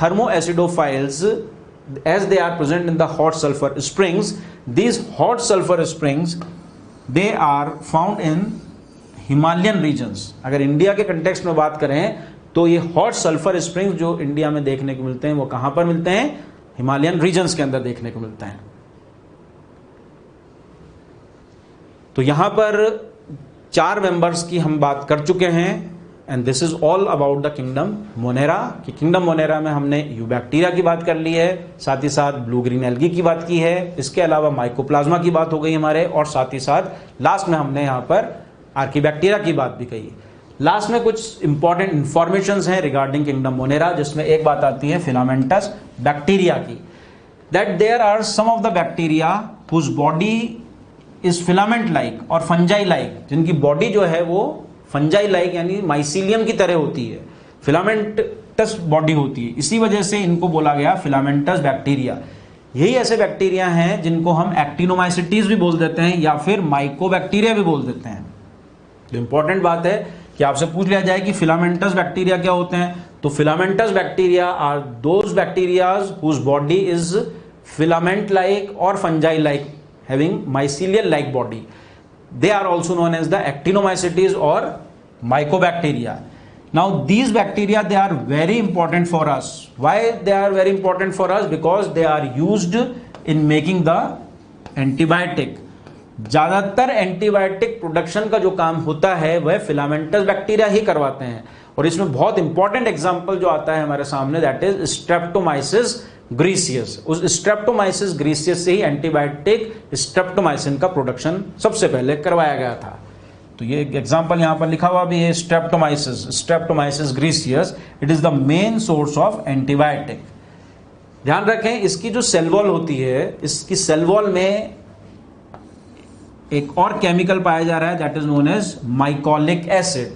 thermo acidophiles as they are present in the hot sulfur springs, these hot sulfur springs they are found in Himalayan regions। अगर India के context में बात करें तो ये हॉट सल्फर स्प्रिंग्स जो इंडिया में देखने को मिलते हैं वो कहां पर मिलते हैं? हिमालयन रीजन्स के अंदर देखने को मिलते हैं। तो यहां पर 4 मेंबर्स की हम बात कर चुके हैं and this is all about the kingdom Monera. कि किंगडम मोनेरा में हमने यूबैक्टीरिया की बात कर ली है, साथ ही साथ ब्लू ग्रीन एल्गी की बात की है, इसके अलावा माइकोप्लाज्मा की बात हो गई हमारे, और साथ ही साथ लास्ट में हमने यहाँ पर आर्कीबैक्टीरिया की बात भी कही। लास्ट में कुछ इंपॉर्टेंट इंफॉर्मेशंस हैं रिगार्डिंग किंगडम मोनेरा, जिसमें एक बात आती है फिलामेंटस बैक्टीरिया की, that there are some of the bacteria whose body is filament like और फंजाई लाइक, जिनकी बॉडी जो है वो फंजाई लाइक यानी माइसीलियम की तरह होती है, फिलामेंटस बॉडी होती है, इसी वजह से इनको बोला गया फिलामेंटस बैक्टीरिया। यही ऐसे बैक्टीरिया हैं जिनको हम एक्टिनोमाइसिटीज भी बोल देते हैं या फिर माइकोबैक्टीरिया भी बोल देते हैं। तो इंपॉर्टेंट बात है कि आपसे पूछ लिया जाए कि फिलामेंटस बैक्टीरिया क्या होते हैं, तो filamentous bacteria are those bacterias whose body is filament like और fungi like having mycelial like body. They are also known as the actinomycetes or mycobacteria. Now these bacteria they are very important for us. Why they are very important for us? Because they are used in making the antibiotic. ज्यादातर antibiotic production का जो काम होता है वह filamentous bacteria ही करवाते हैं, और इसमें बहुत इंपॉर्टेंट एग्जांपल जो आता है हमारे सामने दैट इज स्ट्रेप्टोमाइसिस ग्रीसियस। उस स्ट्रेप्टोमाइसिस ग्रीसियस से ही एंटीबायोटिक स्ट्रेप्टोमाइसिन का प्रोडक्शन सबसे पहले करवाया गया था। तो ये एग्जांपल यहां पर लिखा हुआ भी है, Streptomyces griseus, it is the main source of antibiotic. ध्यान रखें इसकी जो सेल वॉल होती है, इसकी सेल वॉल में एक और केमिकल पाया जा रहा है that is known as mycolic acid.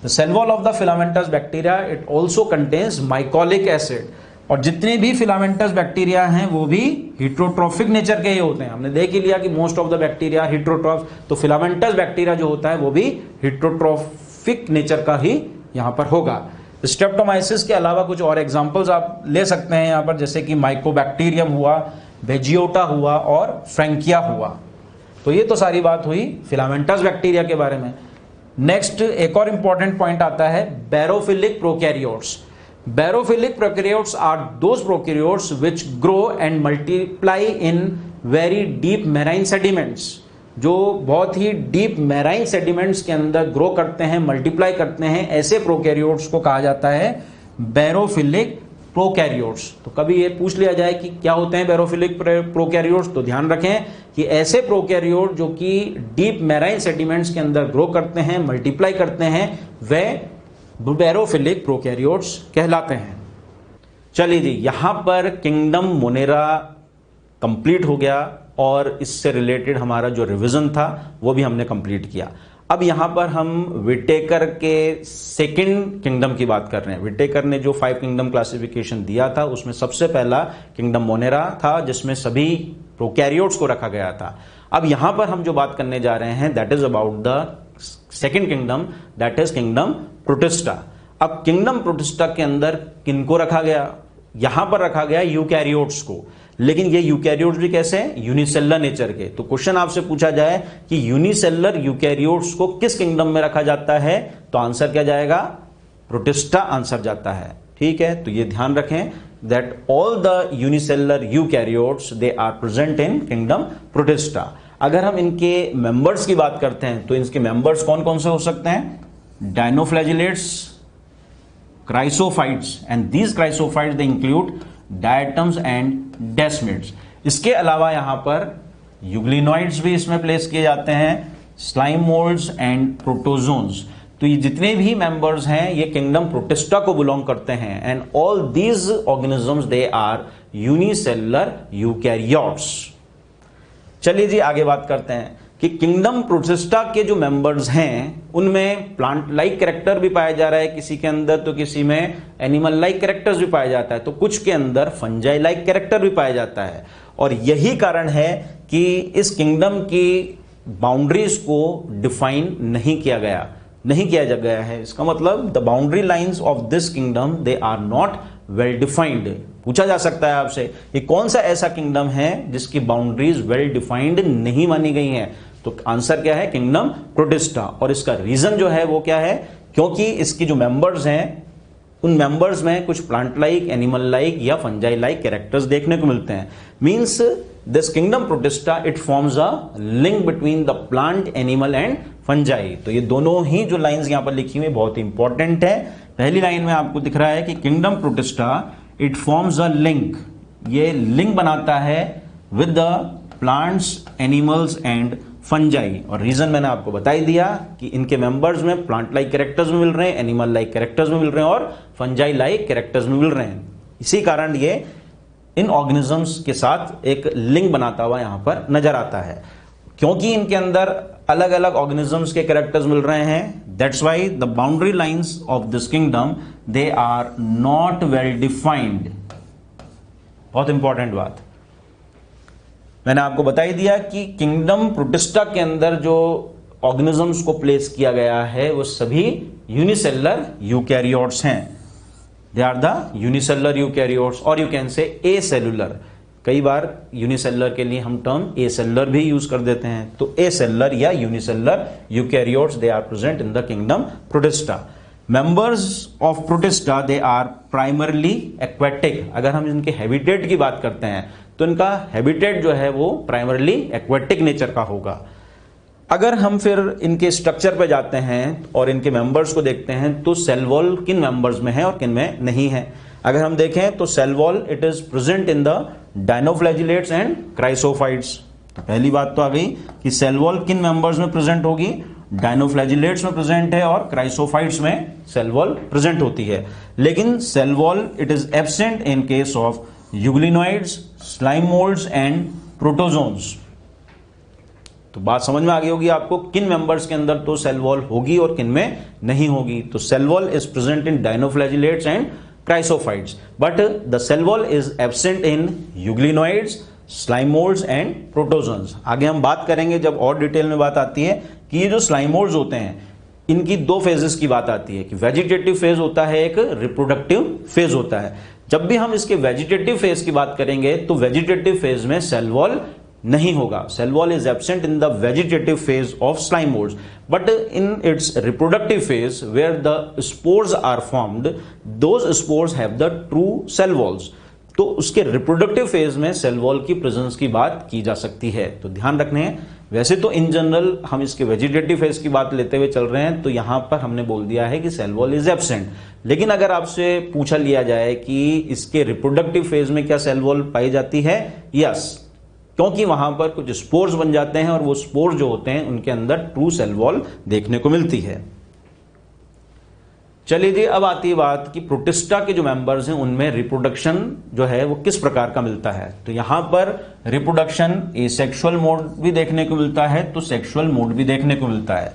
The cell wall of the filamentous bacteria it also contains mycolic acid, और जितने भी फिलामेंटस बैक्टीरिया हैं वो भी हिट्रोट्रॉफिक नेचर के ही होते हैं। हमने देख ही लिया कि मोस्ट ऑफ द बैक्टीरिया हिट्रोट्रॉफ, तो फिलामेंटस बैक्टीरिया जो होता है वो भी हिट्रोट्रॉफिक नेचर का ही यहां पर होगा। स्ट्रेप्टोमाइसिस के अलावा कुछ और एग्जांपल्स आप ले सकते हैं यहां पर, जैसे कि माइकोबैक्टीरियम हुआ, वेजियोटा हुआ और फ्रैंकिया हुआ। तो ये तो सारी बात हुई फिलामेंटस बैक्टीरिया के बारे में। नेक्स्ट एक और इंपॉर्टेंट पॉइंट आता है barophilic prokaryotes. Barophilic prokaryotes are those prokaryotes which grow and multiply in very deep marine sediments, जो बहुत ही डीप मैराइन सेडिमेंट्स के अंदर ग्रो करते हैं, मल्टीप्लाई करते हैं, ऐसे प्रोकैरियोट्स को कहा जाता है बैरोफिलिक प्रोकैरियोट्स। तो कभी ये पूछ लिया जाए कि क्या होते हैं बैरोफिलिक प्रोकैरियोट्स, तो ध्यान रखें कि ऐसे प्रोकैरियोट जो कि डीप मैराइन सेडिमेंट्स के अंदर ग्रो करते हैं, मल्टीप्लाई करते हैं, वे बैरोफिलिक प्रोकैरियोट्स कहलाते हैं। चलिए जी, यहां पर किंगडम मोनेरा कंप्लीट हो गया और इससे रिलेटेड हमारा जो रिवीजन था वो भी हमने कंप्लीट किया। अब यहां पर हम विटेकर के सेकंड किंगडम की बात कर रहे हैं। विटेकर ने जो 5 किंगडम क्लासिफिकेशन दिया था उसमें सबसे पहला किंगडम मोनेरा था, जिसमें सभी प्रोकैरियोट्स को रखा गया था। अब यहां पर हम जो बात करने जा रहे हैं that is about the second kingdom, that is kingdom protista. अब किंगडम प्रोटिस्टा के अंदर किनको रखा गया? यहां पर रखा गया यूकैरियोट्स को, लेकिन ये यूकैरियोट्स भी कैसे हैं? यूनिसेलर नेचर के। तो क्वेश्चन आपसे पूछा जाए कि यूनिसेलर यूकैरियोट्स को किस किंगडम में रखा जाता है, तो आंसर क्या जाएगा? प्रोटिस्टा आंसर जाता है। ठीक है, तो ये ध्यान रखें that all the unicellular eukaryotes they are present in kingdom protista. अगर हम इनके मेंबर्स की बात करते हैं तो इनके मेंबर्स कौन कौन से हो सकते हैं? Dinoflagellates, chrysophytes, and these chrysophytes they include diatoms and desmids. इसके अलावा यहां पर यूग्लिनॉइड्स भी इसमें प्लेस किए जाते हैं, स्लाइम मोल्ड्स एंड प्रोटोजोन्स। तो ये जितने भी मेंबर्स हैं ये किंगडम प्रोटिस्टा को बिलोंग करते हैं, and all these organisms they are unicellular eukaryotes. चलिए जी, आगे बात करते हैं कि किंगडम प्रोटिस्टा के जो मेंबर्स हैं उनमें प्लांट लाइक कैरेक्टर भी पाया जा रहा है किसी के अंदर, तो किसी में एनिमल लाइक कैरेक्टर्स भी पाया जाता है, तो कुछ के अंदर फंजाई लाइक कैरेक्टर भी पाया जाता है। और यही कारण है कि इस किंगडम की बाउंड्रीज को डिफाइन नहीं किया गया है। इसका मतलब the boundary lines of this kingdom they are not well defined. पूछा जा सकता है आपसे कि कौन सा ऐसा किंगडम है जिसकी बाउंड्रीज वेल डिफाइंड नहीं मानी गई हैं, तो आंसर क्या है? Kingdom protista. और इसका रीजन जो है वो क्या है? क्योंकि इसकी जो मेंबर्स हैं उन मेंबर्स में कुछ प्लांट लाइक, एनिमल लाइक या फंजाई लाइक कैरेक्टर्स देखने को मिलते हैं। Means this kingdom protista it forms a link between the plant, animal and fungi. तो ये दोनों ही जो लाइंस यहां पर लिखी हुई बहुत इंपॉर्टेंट है। पहली लाइन में आपको दिख रहा है कि kingdom protista it forms a link, ये लिंक बनाता है with the plants, animals and fungi. और रीजन मैंने आपको बता ही दिया कि इनके मेंबर्स में प्लांट लाइक कैरेक्टर्स में मिल रहे हैं, एनिमल लाइक कैरेक्टर्स में मिल रहे हैं और फंजाई लाइक कैरेक्टर्स में मिल रहे हैं। इसी कारण ये इन ऑर्गेनिजम्स के साथ एक लिंक बनाता हुआ यहां पर नजर आता है। क्योंकि इनके अंदर अलग अलग ऑर्गेनिजम्स के कैरेक्टर्स मिल रहे हैं, that's why the boundary lines of this kingdom they are not well defined. बहुत इंपॉर्टेंट बात मैंने आपको बता ही दिया कि किंगडम प्रोटिस्टा के अंदर जो ऑर्गेनिजम्स को प्लेस किया गया है वो सभी यूनिसेलुलर यूकैरियोट्स हैं। They are the unicellular eukaryotes, और यू कैन से एसेलुलर। कई बार यूनिसेलुलर के लिए हम टर्म एसेलुलर भी यूज कर देते हैं। तो एसेलुलर या unicellular eukaryotes they are present in the kingdom protista. Members of protista they are primarily aquatic. अगर हम इनके हैबिटेट की बात करते हैं तो इनका हैबिटेट जो है वो प्राइमरली एक्वेटिक नेचर का होगा। अगर हम फिर इनके स्ट्रक्चर पे जाते हैं और इनके मेंबर्स को देखते हैं तो सेल वॉल किन मेंबर्स में है और किन में नहीं है। अगर हम देखें तो cell wall it is present in the dinoflagellates and chrysophytes. तो पहली बात तो आ गई कि सेल वॉल किन मेंबर्स में प्रेजेंट होगी? डायनोफ्लैजिलेट्स में प्रेजेंट है और क्राइसोफाइट्स में सेल वॉल प्रेजेंट होती है। लेकिन cell wall it is absent in case of euglenoids, slime moulds and protozoans. तो बात समझ में आ गई होगी आपको किन मेंबर्स के अंदर तो सेल वॉल होगी और किन में नहीं होगी। तो cell wall is present in dinoflagellates and chrysophytes, but the cell wall is absent in euglenoids, slime moulds and protozoans. आगे हम बात करेंगे जब और डिटेल में बात आती है कि ये जो स्लाइम मोल्ड्स होते हैं इनकी दो फेजेस की बात आती है कि वेजिटेटिव फेज होता है, एक रिप्रोडक्टिव फेज होता है। जब भी हम इसके वेजिटेटिव फेज की बात करेंगे तो वेजिटेटिव फेज में सेल वॉल नहीं होगा। Cell wall is absent in the vegetative phase of slime moulds, but in its reproductive phase where the spores are formed, those spores have the true cell walls. तो उसके reproductive phase में cell wall की presence की बात की जा सकती है। तो ध्यान रखने हैं, वैसे तो इन जनरल हम इसके वेजिटेटिव फेज की बात लेते हुए चल रहे हैं, तो यहां पर हमने बोल दिया है कि सेल वॉल इज एब्सेंट। लेकिन अगर आपसे पूछा लिया जाए कि इसके रिप्रोडक्टिव फेज में क्या सेल वॉल पाई जाती है, यस, क्योंकि वहां पर कुछ स्पोर्स बन जाते हैं और वो स्पोर्स जो होते हैं उनके अंदर ट्रू सेल वॉल देखने को मिलती है। चलिए जी, अब आती है बात कि प्रोटिस्टा के जो मेंबर्स हैं उनमें रिप्रोडक्शन जो है वो किस प्रकार का मिलता है। तो यहां पर रिप्रोडक्शन एसेक्सुअल मोड भी देखने को मिलता है, तो सेक्सुअल मोड भी देखने को मिलता है।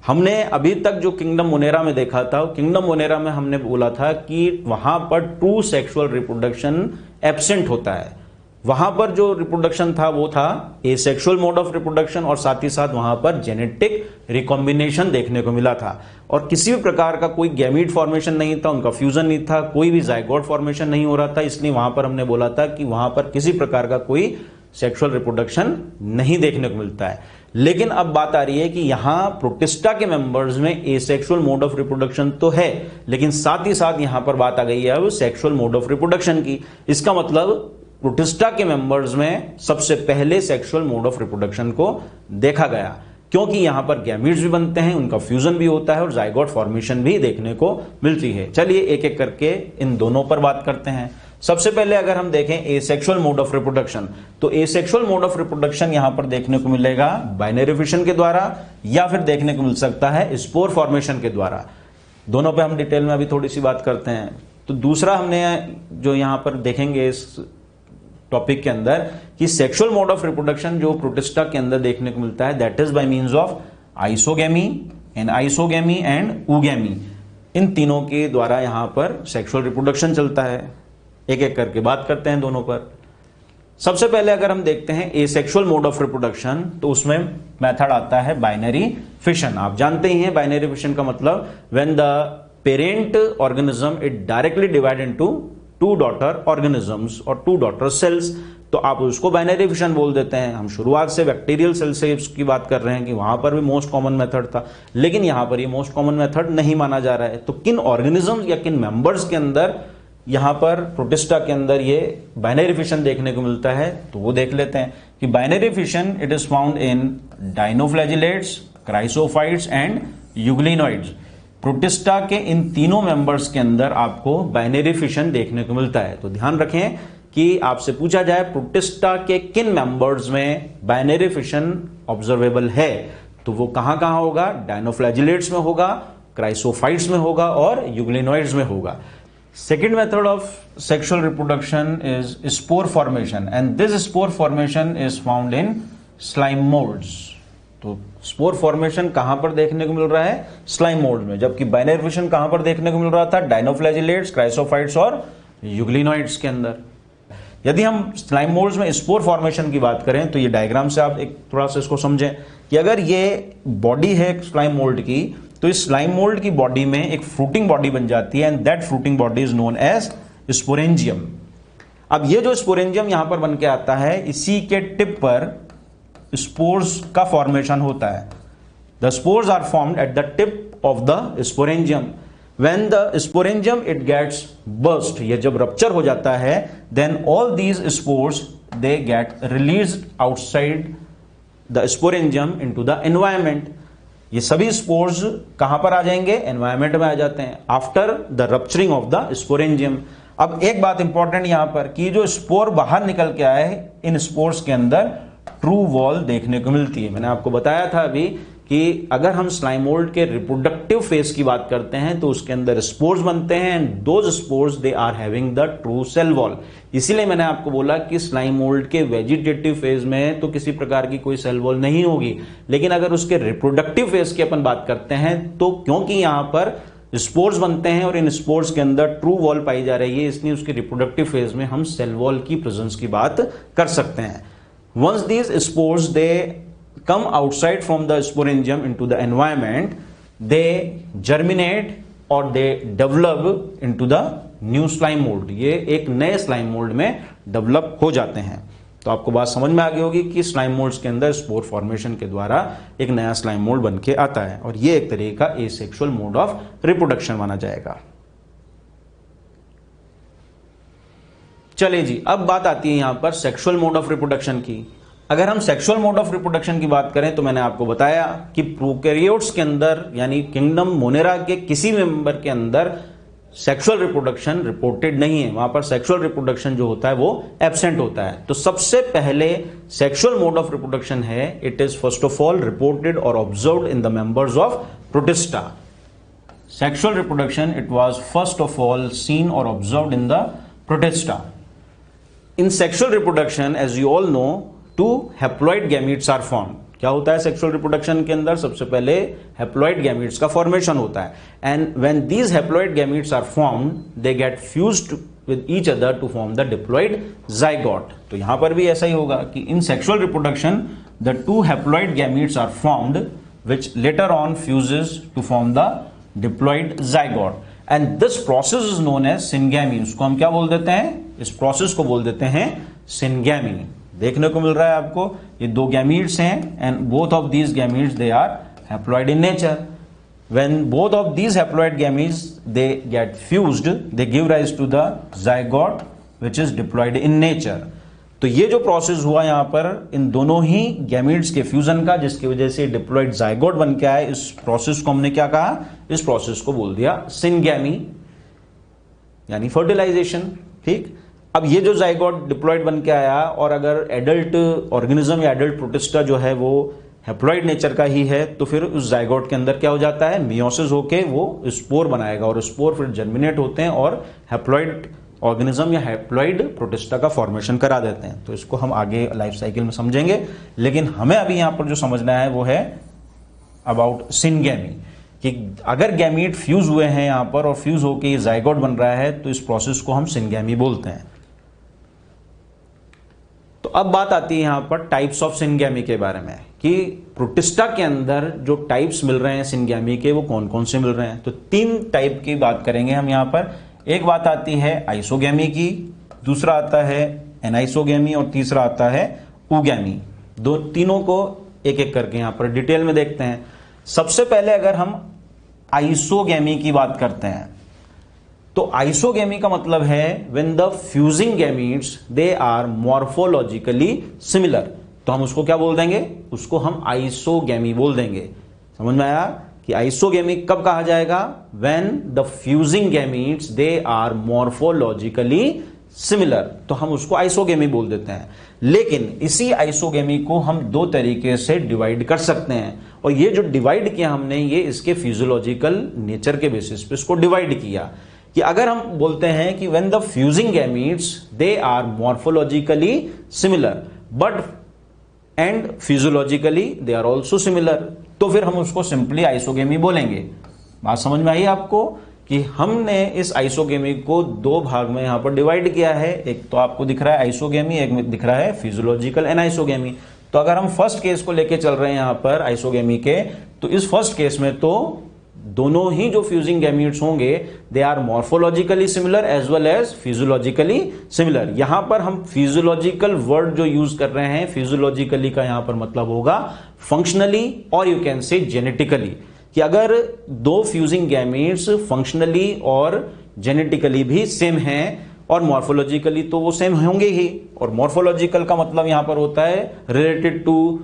हमने अभी तक जो किंगडम मोनेरा में देखा था, किंगडम मोनेरा में हमने बोला था कि वहां पर ट्रू सेक्सुअल रिप्रोडक्शन एब्सेंट होता है। वहां पर जो रिप्रोडक्शन था वो था एसेक्सुअल मोड ऑफ रिप्रोडक्शन, और साथ ही साथ वहां पर जेनेटिक रिकॉम्बिनेशन देखने को मिला था, और किसी भी प्रकार का कोई गैमीट फॉर्मेशन नहीं था, उनका फ्यूजन नहीं था, कोई भी जाइगोट फॉर्मेशन नहीं हो रहा था। इसलिए वहां पर हमने बोला था कि वहां पर किसी प्रकार का कोई सेक्सुअल रिप्रोडक्शन नहीं देखने को मिलता है। लेकिन अब बात आ रही है कि यहां प्रोटिस्टा के मेंबर्स में एसेक्सुअल मोड ऑफ रिप्रोडक्शन तो है, लेकिन साथ ही साथ यहां पर बात आ गई है अब सेक्सुअल मोड ऑफ रिप्रोडक्शन की। इसका मतलब प्रोटिस्टा के मेंबर्स में सबसे पहले सेक्सुअल मोड ऑफ रिप्रोडक्शन को देखा गया, क्योंकि यहां पर गैमीट्स भी बनते हैं, उनका फ्यूजन भी होता है और जाइगोट फॉर्मेशन भी देखने को मिलती है। चलिए एक एक करके इन दोनों पर बात करते हैं। सबसे पहले अगर हम देखें एसेक्सुअल मोड ऑफ रिप्रोडक्शन, तो एसेक्सुअल मोड ऑफ रिप्रोडक्शन यहां पर देखने को मिलेगा बाइनरी फिशन के द्वारा, या फिर देखने को मिल सकता है स्पोर फॉर्मेशन के द्वारा। दोनों पे हम डिटेल में अभी थोड़ी सी बात करते हैं। तो दूसरा हमने जो यहां पर देखेंगे इस टॉपिक के अंदर कि सेक्सुअल मोड ऑफ रिप्रोडक्शन जो प्रोटिस्टा के अंदर देखने को मिलता है, that is by means of isogamy and oogamy. इन तीनों के द्वारा यहां पर सेक्सुअल रिप्रोडक्शन चलता है। एक एक करके बात करते हैं दोनों पर। सबसे पहले अगर हम देखते हैं एसेक्सुअल मोड ऑफ रिप्रोडक्शन, तो उसमें मेथड आता है बाइनरी फिशन। आप जानते ही हैं बाइनरी फिशन का मतलब when the parent organism it directly divide into two daughter organisms और टू डॉटर सेल्स, तो आप उसको बाइनरी फिशन बोल देते हैं। हम शुरुआत से बैक्टीरियल सेल से की बात कर रहे हैं कि वहां पर भी मोस्ट कॉमन मेथड था, लेकिन यहां पर ये मोस्ट कॉमन मेथड नहीं माना जा रहा है। तो किन ऑर्गेनिजम्स या किन मेंबर्स के अंदर यहां पर प्रोटिस्टा के अंदर ये बाइनरी फिशन देखने को मिलता है, तो वो देख लेते हैं कि binary fission it is found in dinoflagellates, chrysophytes and euglenoids. Protista के इन तीनों मेंबर्स के अंदर आपको बाइनरी फिशन देखने को मिलता है। तो ध्यान रखें कि आपसे पूछा जाए प्रोटिस्टा के किन मेंबर्स में बाइनरी फिशन ऑब्जर्वेबल है, तो वो कहां कहां होगा? डाइनोफ्लैजिलेट्स में होगा, क्राइसोफाइट्स में होगा और यूग्लिनोइड्स में होगा। Second method of sexual reproduction is spore formation, and this spore formation is found in slime molds. तो स्पोर फॉर्मेशन कहां पर देखने को मिल रहा है? स्लाइम मोल्ड में। जबकि बाइनरी फिशन कहां पर देखने को मिल रहा था? डाइनोफ्लैजिलेट्स, क्राइसोफाइट्स और यूग्लिनोइड्स के अंदर। यदि हम स्लाइम मोल्ड्स में स्पोर फॉर्मेशन की बात करें, तो ये डायग्राम से आप एक थोड़ा सा इसको समझें कि अगर ये बॉडी है स्लाइम मोल्ड की, तो इस स्लाइम मोल्ड की बॉडी में एक फ्रूटिंग बॉडी बन जाती है, and that fruiting body is known as sporangium. अब ये जो स्पोरेंजियम यहां पर बन के आता है, इसी के टिप पर स्पोर्स का फॉर्मेशन होता है। The spores are formed at the tip of the sporangium. When the sporangium it gets burst, ये जब रप्चर हो जाता है, then all these spores they get released outside the sporangium into the environment. ये सभी spores कहां पर आ जाएंगे? एनवायरमेंट में आ जाते हैं after the rupturing of the sporangium. अब एक बात इंपॉर्टेंट यहां पर कि जो स्पोर बाहर निकल के आए, इन स्पोर्स के अंदर ट्रू वॉल देखने को मिलती है। मैंने आपको बताया था अभी कि अगर हम स्लाइम मोल्ड के रिप्रोडक्टिव फेज की बात करते हैं, तो उसके अंदर स्पोर्स बनते हैं, and those spores they are having the true cell wall. इसीलिए मैंने आपको बोला कि स्लाइम मोल्ड के वेजिटेटिव फेज में तो किसी प्रकार की कोई सेल वॉल नहीं होगी, लेकिन अगर उसके रिप्रोडक्टिव फेज की अपन बात करते हैं, तो क्योंकि यहां पर स्पोर्स बनते हैं और इन स्पोर्स के अंदर ट्रू वॉल पाई जा रही है, इसलिए उसके रिप्रोडक्टिव फेज में हम सेल वॉल की प्रेजेंस की बात कर सकते हैं। Once these spores they come outside from the sporangium into the environment, they germinate or they develop into the new slime mold. ये एक नए slime mold में develop हो जाते हैं। तो तो आपको बात समझ में आ गई होगी कि स्लाइम मोल्ड्स के अंदर स्पोर फॉर्मेशन के द्वारा एक नया स्लाइम मोल्ड बन के आता है, और ये एक तरीके का एसेक्सुअल मोड ऑफ रिप्रोडक्शन माना जाएगा। चलिए जी, अब बात आती है यहां पर सेक्सुअल मोड ऑफ रिप्रोडक्शन की। अगर हम सेक्सुअल मोड ऑफ रिप्रोडक्शन की बात करें तो मैंने आपको बताया कि प्रोकैरियोट्स के अंदर यानी किंगडम मोनेरा के किसी मेंबर के अंदर सेक्सुअल रिप्रोडक्शन रिपोर्टेड नहीं है, वहां पर सेक्सुअल रिप्रोडक्शन जो होता है वो एब्सेंट होता है। तो सबसे पहले सेक्सुअल मोड ऑफ रिप्रोडक्शन है, it is first of all reported और observed in the members of Protista. Sexual reproduction it was first of all seen और observed in the Protista. In sexual reproduction, as you all know, two haploid gametes are formed. क्या होता है sexual reproduction के अंदर? सबसे पहले haploid gametes का formation होता है, and when these haploid gametes are formed they get fused with each other to form the diploid zygote. तो यहां पर भी ऐसा ही होगा कि in sexual reproduction the two haploid gametes are formed which later on fuses to form the diploid zygote, and this process is known as syngamy. उसको हम क्या बोल देते हैं? इस प्रोसेस को बोल देते हैं सिनगैमी। देखने को मिल रहा है आपको, ये दो गैमीट्स हैं and both of these gametes they are haploid in nature. When both of these haploid gametes they get fused they give rise to the zygote which is diploid in nature. तो ये जो process हुआ यहां पर इन दोनों ही gametes के fusion का, जिसकी वजह से डिप्लॉइड जाइगोट बन के आए, इस प्रोसेस को हमने क्या कहा? इस प्रोसेस को बोल दिया सिनगैमी यानी फर्टिलाइजेशन। ठीक, अब ये जो जाइगोट डिप्लॉइड बन के आया, और अगर एडल्ट ऑर्गेनिज्म या एडल्ट प्रोटिस्टा जो है वो हैप्लॉइड नेचर का ही है, तो फिर उस जाइगोट के अंदर क्या हो जाता है? मियोसिस होके वो स्पोर बनाएगा, और स्पोर फिर जर्मिनेट होते हैं और हैप्लॉइड ऑर्गेनिज्म या हैप्लॉइड प्रोटिस्टा का फॉर्मेशन करा देते हैं। तो इसको हम आगे लाइफ साइकिल में समझेंगे, लेकिन हमें अभी यहां पर जो समझना है वो है अबाउट सिनगैमी, कि अगर गैमीट फ्यूज हुए हैं यहां पर और फ्यूज होके ये जाइगोट बन रहा है, तो इस प्रोसेस को हम सिनगैमी बोलते हैं। तो अब बात आती है यहां पर टाइप्स ऑफ सिनगैमी के बारे में, कि प्रोटिस्टा के अंदर जो टाइप्स मिल रहे हैं सिनगैमी के वो कौन कौन से मिल रहे हैं। तो 3 टाइप की बात करेंगे हम यहां पर। एक बात आती है आइसोगैमी की, दूसरा आता है एनाइसोगैमी, और तीसरा आता है ऊगैमी। तीनों को एक एक करके यहां पर डिटेल में देखते हैं। सबसे पहले अगर हम आइसोगैमी की बात करते हैं, तो आइसोगैमी का मतलब है when the fusing gametes they are morphologically similar. तो हम उसको क्या बोल देंगे? उसको हम आइसोगैमी बोल देंगे। समझ में आया कि आइसोगैमी कब कहा जाएगा? When the fusing gametes they are morphologically similar, तो हम उसको आइसोगैमी बोल देते हैं। लेकिन इसी आइसोगैमी को हम 2 तरीके से डिवाइड कर सकते हैं, और ये जो डिवाइड किया हमने, ये इसके फिजियोलॉजिकल नेचर के बेसिस पे इसको डिवाइड किया। कि अगर हम बोलते हैं कि when the fusing gametes they are morphologically similar but and physiologically they are also similar, तो फिर हम उसको सिंपली आइसोगैमी बोलेंगे। बात समझ में आई आपको कि हमने इस आइसोगैमी को 2 भाग में यहां पर डिवाइड किया है। एक तो आपको दिख रहा है आइसोगैमी, एक में दिख रहा है फिजियोलॉजिकल एनाइसोगैमी। तो अगर हम फर्स्ट केस को लेके चल रहे हैं यहां पर आइसोगैमी के, तो इस फर्स्ट केस में तो दोनों ही जो फ्यूजिंग गैमीट्स होंगे they are morphologically similar as well as physiologically similar. यहां पर हम फिजियोलॉजिकल वर्ड जो यूज कर रहे हैं, फिजियोलॉजिकली का यहां पर मतलब होगा फंक्शनली और यू कैन से जेनेटिकली, कि अगर 2 फ्यूजिंग गैमीट्स फंक्शनली और जेनेटिकली भी सेम हैं और मॉर्फोलॉजिकली तो वो सेम होंगे ही। और मॉर्फोलॉजिकल का मतलब यहां पर होता है related to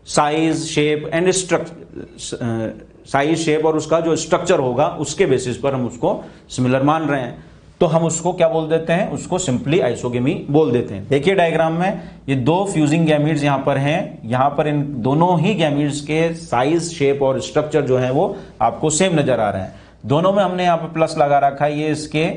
size, shape and structure, size, shape और उसका जो स्ट्रक्चर होगा उसके बेसिस पर हम उसको सिमिलर मान रहे हैं, तो हम उसको क्या बोल देते हैं? उसको सिंपली आइसोगैमी बोल देते हैं। देखिए डायग्राम में ये 2 फ्यूजिंग गैमीट्स यहां पर हैं, यहां पर इन दोनों ही गैमीट्स के साइज, शेप और स्ट्रक्चर जो है वो आपको सेम नजर आ रहे हैं। दोनों में हमने यहां पर प्लस लगा रखा है, ये इसके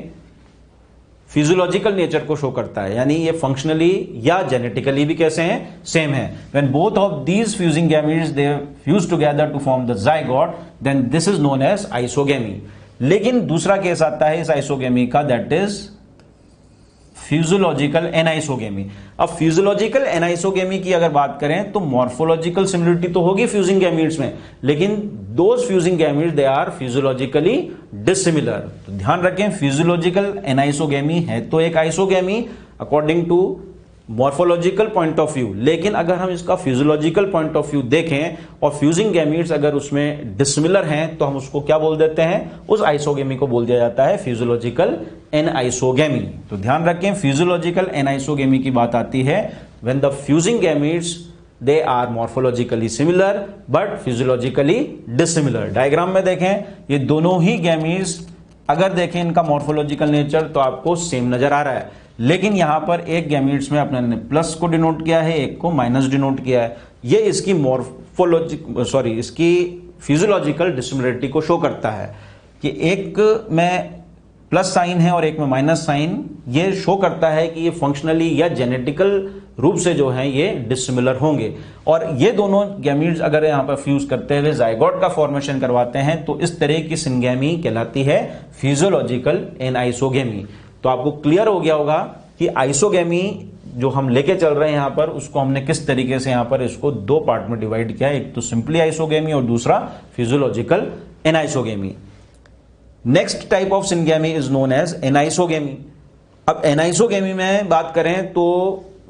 फिजियोलॉजिकल नेचर को शो करता है, यानी ये फंक्शनली या जेनेटिकली भी कैसे हैं? सेम है। When both of these fusing gametes they fuse together to form the zygote, then this is known as isogamy. लेकिन दूसरा केस आता है इस आइसोगैमी का, दैट इज फिजियोलॉजिकल एनाइसोगैमी। अब फिजियोलॉजिकल एनाइसोगैमी की अगर बात करें तो मॉर्फोलॉजिकल सिमिलरिटी तो होगी फ्यूजिंग गैमीट्स में, लेकिन those fusing gametes they are physiologically dissimilar. तो ध्यान रखें, फिजियोलॉजिकल एनाइसोगैमी है तो एक isogamy according to morphological point of view. लेकिन अगर हम इसका फिजियोलॉजिकल पॉइंट ऑफ व्यू देखें और फ्यूजिंग गैमीट्स अगर उसमें डिसिमिलर हैं तो हम उसको क्या बोल देते हैं, उस आइसोगेमी को बोल दिया जाता है फिजियोलॉजिकल एनआइसोगेमी। तो ध्यान रखें, फिजियोलॉजिकल एनआइसोगेमी की बात आती है when the fusing gametes they are morphologically similar but physiologically dissimilar. Diagram में देखें, ये दोनों ही गैमीट्स अगर देखें इनका मॉर्फोलॉजिकल नेचर तो आपको सेम नजर आ रहा है, लेकिन यहां पर एक गैमीट्स में अपने ने प्लस को डिनोट किया है, एक को माइनस डिनोट किया है। ये इसकी इसकी फिजियोलॉजिकल डिसिमिलरिटी को शो करता है कि एक में प्लस साइन है और एक में माइनस साइन। ये शो करता है कि ये फंक्शनली या जेनेटिकल रूप से जो है ये डिसिमिलर होंगे। और ये दोनों गैमीट्स अगर यहां पर फ्यूज करते हुए जाइगोट का फॉर्मेशन करवाते हैं तो इस तरह की सिनगैमी कहलाती है फिजियोलॉजिकल एनआइसोगेमी। तो आपको क्लियर हो गया होगा कि आइसोगेमी जो हम लेके चल रहे हैं यहां पर, उसको हमने किस तरीके से यहां पर इसको दो पार्ट में डिवाइड किया है, एक तो सिंपली आइसोगेमी और दूसरा physiological anisogamy. Next type of syngamy is known as anisogamy. अब एनाइसोगेमी में बात करें तो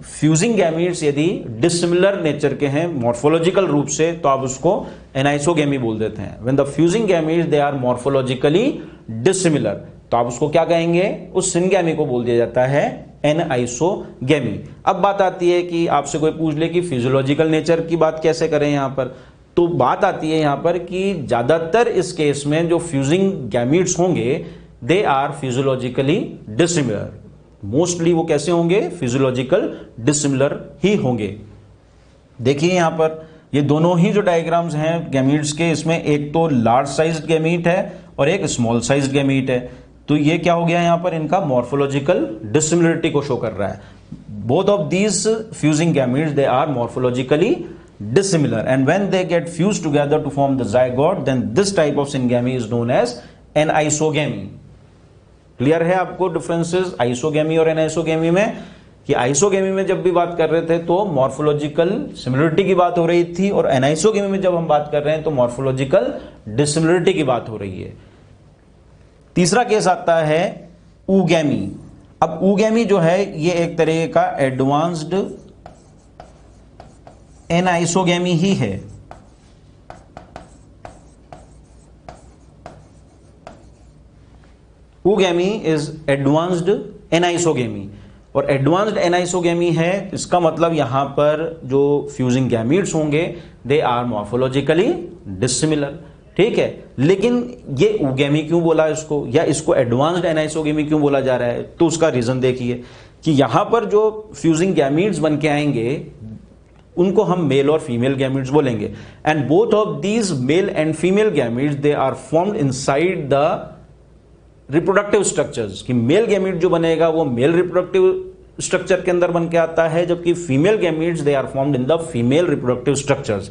फ्यूजिंग गैमीट्स यदि डिसिमिलर नेचर के हैं मॉर्फोलॉजिकल रूप से तो आप उसको एनाइसोगेमी बोल देते हैं। When the fusing gametes they are morphologically dissimilar तो आप उसको क्या कहेंगे, उस सिनगैमी को बोल दिया जाता है एनआइसोगेमी। अब बात आती है कि आपसे कोई पूछ ले कि फिजियोलॉजिकल नेचर की बात कैसे करें यहां पर, तो बात आती है यहां पर कि ज्यादातर इस केस में जो फ्यूजिंग गैमीट्स होंगे they are physiologically dissimilar. Mostly वो कैसे होंगे, फिजियोलॉजिकल डिसिमिलर ही होंगे। देखिए यहां पर ये दोनों ही जो डायग्राम्स हैं गैमीट्स के, इसमें एक तो लार्ज साइज्ड गैमीट है और एक स्मॉल साइज्ड गैमीट है। तो ये क्या हो गया यहां पर, इनका मॉर्फोलॉजिकल डिसिमिलरिटी को शो कर रहा है। Both of these fusing gametes they are morphologically dissimilar and when they get fused together to form the zygote then this type of syngamy is known as anisogamy। Clear है आपको differences isogamy और anisogamy में, कि isogamy में जब भी बात कर रहे थे तो मॉर्फोलॉजिकल सिमिलरिटी की बात हो रही थी और एनाइसोगेमी में जब हम बात कर रहे हैं तो मॉर्फोलॉजिकल डिसिमिलरिटी की बात हो रही है। तीसरा केस आता है ऊगेमी। अब ऊगेमी जो है ये एक तरह का एडवांस्ड एनाइसोगेमी ही है। ऊगेमी इज एडवांस्ड एनाइसोगेमी और एडवांस्ड एनाइसोगेमी है, इसका मतलब यहां पर जो फ्यूजिंग गैमीट्स होंगे दे आर मॉर्फोलॉजिकली डिसिमिलर। ठीक है, लेकिन ये ऊगेमी क्यों बोला इसको, या इसको एडवांस्ड एनाइसोगेमी क्यों बोला जा रहा है, तो उसका रीजन देखिए कि यहां पर जो फ्यूजिंग गैमीट्स बन के आएंगे उनको हम मेल और फीमेल गैमीट्स बोलेंगे। And both of these male and female gametes they are formed inside the reproductive structures. कि मेल गैमीट जो बनेगा वो मेल रिप्रोडक्टिव स्ट्रक्चर के अंदर बन के आता है, जबकि female gametes they are formed in the female reproductive structures.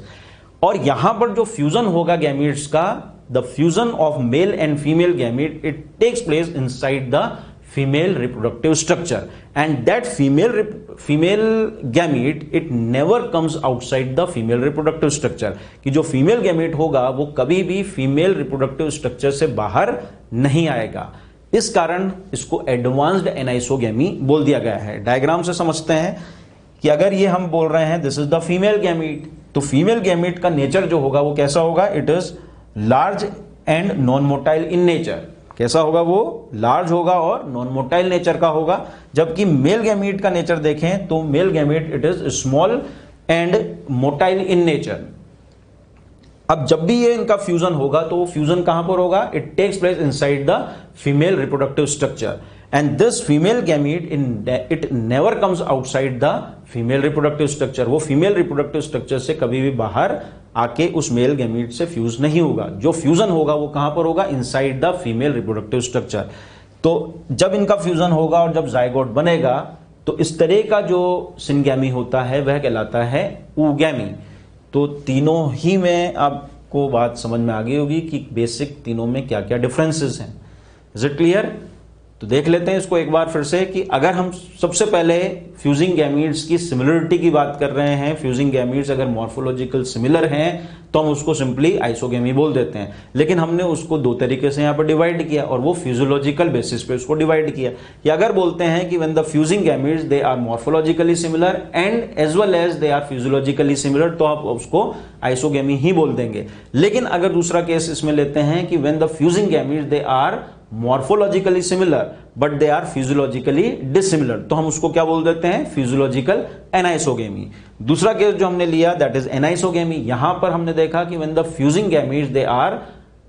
और यहां पर जो फ्यूजन होगा गैमीट्स का, the fusion of male and female gamete, it takes place inside the female reproductive structure and that female gamete it never comes outside the female reproductive structure। कि जो female gamete होगा वो कभी भी female reproductive structure से बाहर नहीं आएगा। इस कारण इसको एडवांस्ड एनाइसोगेमी बोल दिया गया है। डायग्राम से समझते हैं कि अगर ये हम बोल रहे हैं this is the female gamete, तो फीमेल गैमीट का नेचर जो होगा वो कैसा होगा, it is large and non motile in nature. कैसा होगा, वो लार्ज होगा और नॉन मोटाइल नेचर का होगा। जबकि मेल गैमीट का नेचर देखें तो male gamete it is small and motile in nature. अब जब भी ये इनका फ्यूजन होगा तो वो फ्यूजन कहां पर होगा, it takes place inside the female reproductive structure and this female gamete it never comes outside the female reproductive structure. वो फीमेल रिप्रोडक्टिव स्ट्रक्चर से कभी भी बाहर आके उस मेल गैमीट से फ्यूज नहीं होगा। जो फ्यूजन होगा वो कहां पर होगा, inside the female reproductive structure. तो जब इनका फ्यूजन होगा और जब जाइगोट बनेगा तो इस तरह का जो सिनगैमी होता है वह कहलाता है ऊगैमी। तो तीनों ही में आपको बात समझ में आ गई होगी कि बेसिक तीनों में क्या क्या डिफरेंसेस हैं। Is it clear? तो देख लेते हैं इसको एक बार फिर से कि अगर हम सबसे पहले फ्यूजिंग गैमीट्स की सिमिलरिटी की बात कर रहे हैं, फ्यूजिंग गैमीट्स अगर मॉर्फोलॉजिकल सिमिलर हैं तो हम उसको सिंपली आइसोगेमी बोल देते हैं। लेकिन हमने उसको दो तरीके से यहाँ पर डिवाइड किया और वो फिजियोलॉजिकल बेसिस पे उसको डिवाइड किया कि अगर बोलते हैं कि when the fusing gametes they are morphologically similar and as well as they are physiologically similar, तो आप उसको आइसोगेमी ही बोल देंगे। लेकिन अगर दूसरा केस इसमें लेते हैं कि when the fusing gametes they are morphologically similar but they are physiologically dissimilar, तो हम उसको क्या बोल देते हैं, फिजियोलॉजिकल एनाइसोगेमी। दूसरा केस जो हमने लिया दैट इज एनाइसोगेमी। यहां पर हमने देखा कि when the fusing gametes they are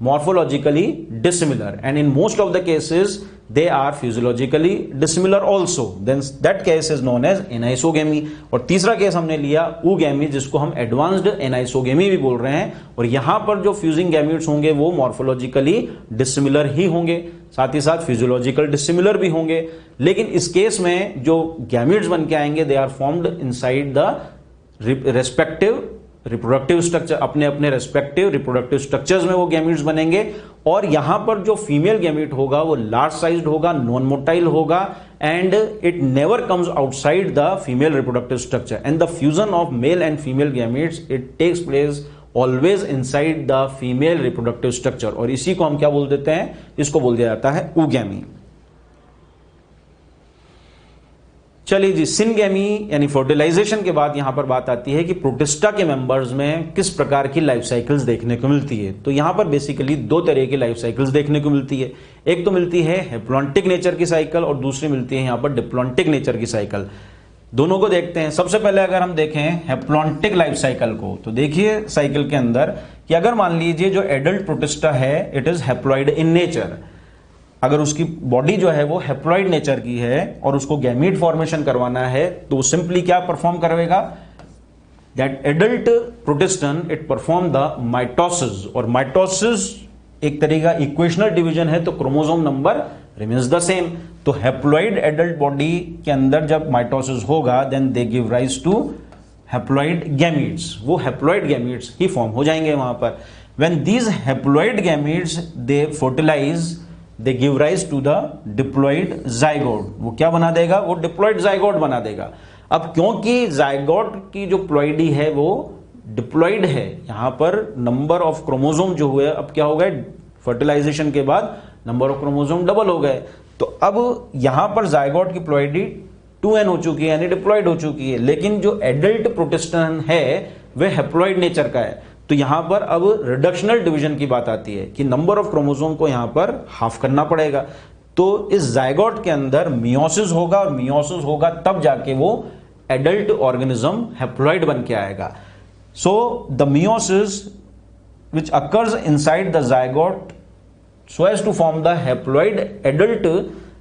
morphologically dissimilar and in most of the cases they are physiologically dissimilar also, then that case is known as anisogamy। और तीसरा केस हमने लिया oogammy जिसको हम advanced anisogamy भी बोल रहे हैं, और यहां पर जो फ्यूजिंग गैमीट्स होंगे वो morphologically dissimilar ही होंगे, साथ ही साथ फिजियोलॉजिकल डिसिमिलर भी होंगे। लेकिन इस केस में जो गैमीट्स बन के आएंगे they are formed inside the respective reproductive structure, अपने अपने रेस्पेक्टिव रिप्रोडक्टिव स्ट्रक्चर्स में वो गैमीट्स बनेंगे। और यहां पर जो फीमेल गैमीट होगा वो लार्ज साइज्ड होगा, नॉन मोटाइल होगा and it never comes outside the female reproductive structure and the fusion of male and female gametes it takes place always inside the female reproductive structure. और इसी को हम क्या बोल देते हैं, इसको बोल दिया जाता है oogammy। चलिए जी, सिनगेमी यानी फर्टिलाइजेशन के बाद यहां पर बात आती है कि प्रोटिस्टा के मेंबर्स में किस प्रकार की लाइफ साइकिल्स देखने को मिलती है। तो यहां पर बेसिकली दो तरह की लाइफ साइकिल्स देखने को मिलती है। एक तो मिलती है हैप्लॉन्टिक नेचर की साइकिल और दूसरी मिलती है यहां पर डिप्लॉन्टिक नेचर की साइकिल। दोनों को देखते हैं। सबसे पहले अगर हम देखें हैप्लॉन्टिक लाइफ साइकिल को, तो देखिए साइकिल के अंदर कि अगर मान लीजिए जो एडल्ट प्रोटिस्टा है it is haploid in nature, अगर उसकी बॉडी जो है वो हैप्लॉइड नेचर की है और उसको गैमीट फॉर्मेशन करवाना है तो सिंपली क्या परफॉर्म करेगा, that adult protistan it perform the mitosis. और माइटोसिस एक तरह का इक्वेशनल डिवीजन है तो chromosome number remains the same. तो हैप्लॉइड एडल्ट बॉडी के अंदर जब माइटोसिस होगा then they give rise to haploid gametes, वो हैप्लॉइड गैमीट्स ही फॉर्म हो जाएंगे वहां पर। When these haploid gametes they fertilize they give rise to the diploid zygote. वो क्या बना देगा, वो डिप्लॉइड जाइगोट बना देगा। अब क्योंकि जाइगोट की जो प्लॉइडी है वो डिप्लॉइड है, यहां पर नंबर ऑफ क्रोमोसोम जो हुए अब क्या हो गए, फर्टिलाइजेशन के बाद नंबर ऑफ क्रोमोसोम डबल हो गए। तो अब यहां पर जाइगोट की प्लॉइडी 2n हो चुकी है यानी डिप्लॉइड हो चुकी है, लेकिन जो एडल्ट प्रोटिस्टन है वह हैप्लॉइड नेचर का है। तो यहां पर अब रिडक्शनल डिवीजन की बात आती है कि नंबर ऑफ क्रोमोसोम को यहां पर हाफ करना पड़ेगा। तो इस जाइगोट के अंदर मियोसिस होगा और मियोसिस होगा तब जाके वो एडल्ट ऑर्गेनिज्म हैप्लॉइड बन के आएगा। So the meiosis which occurs inside the zygote so as to form the haploid adult,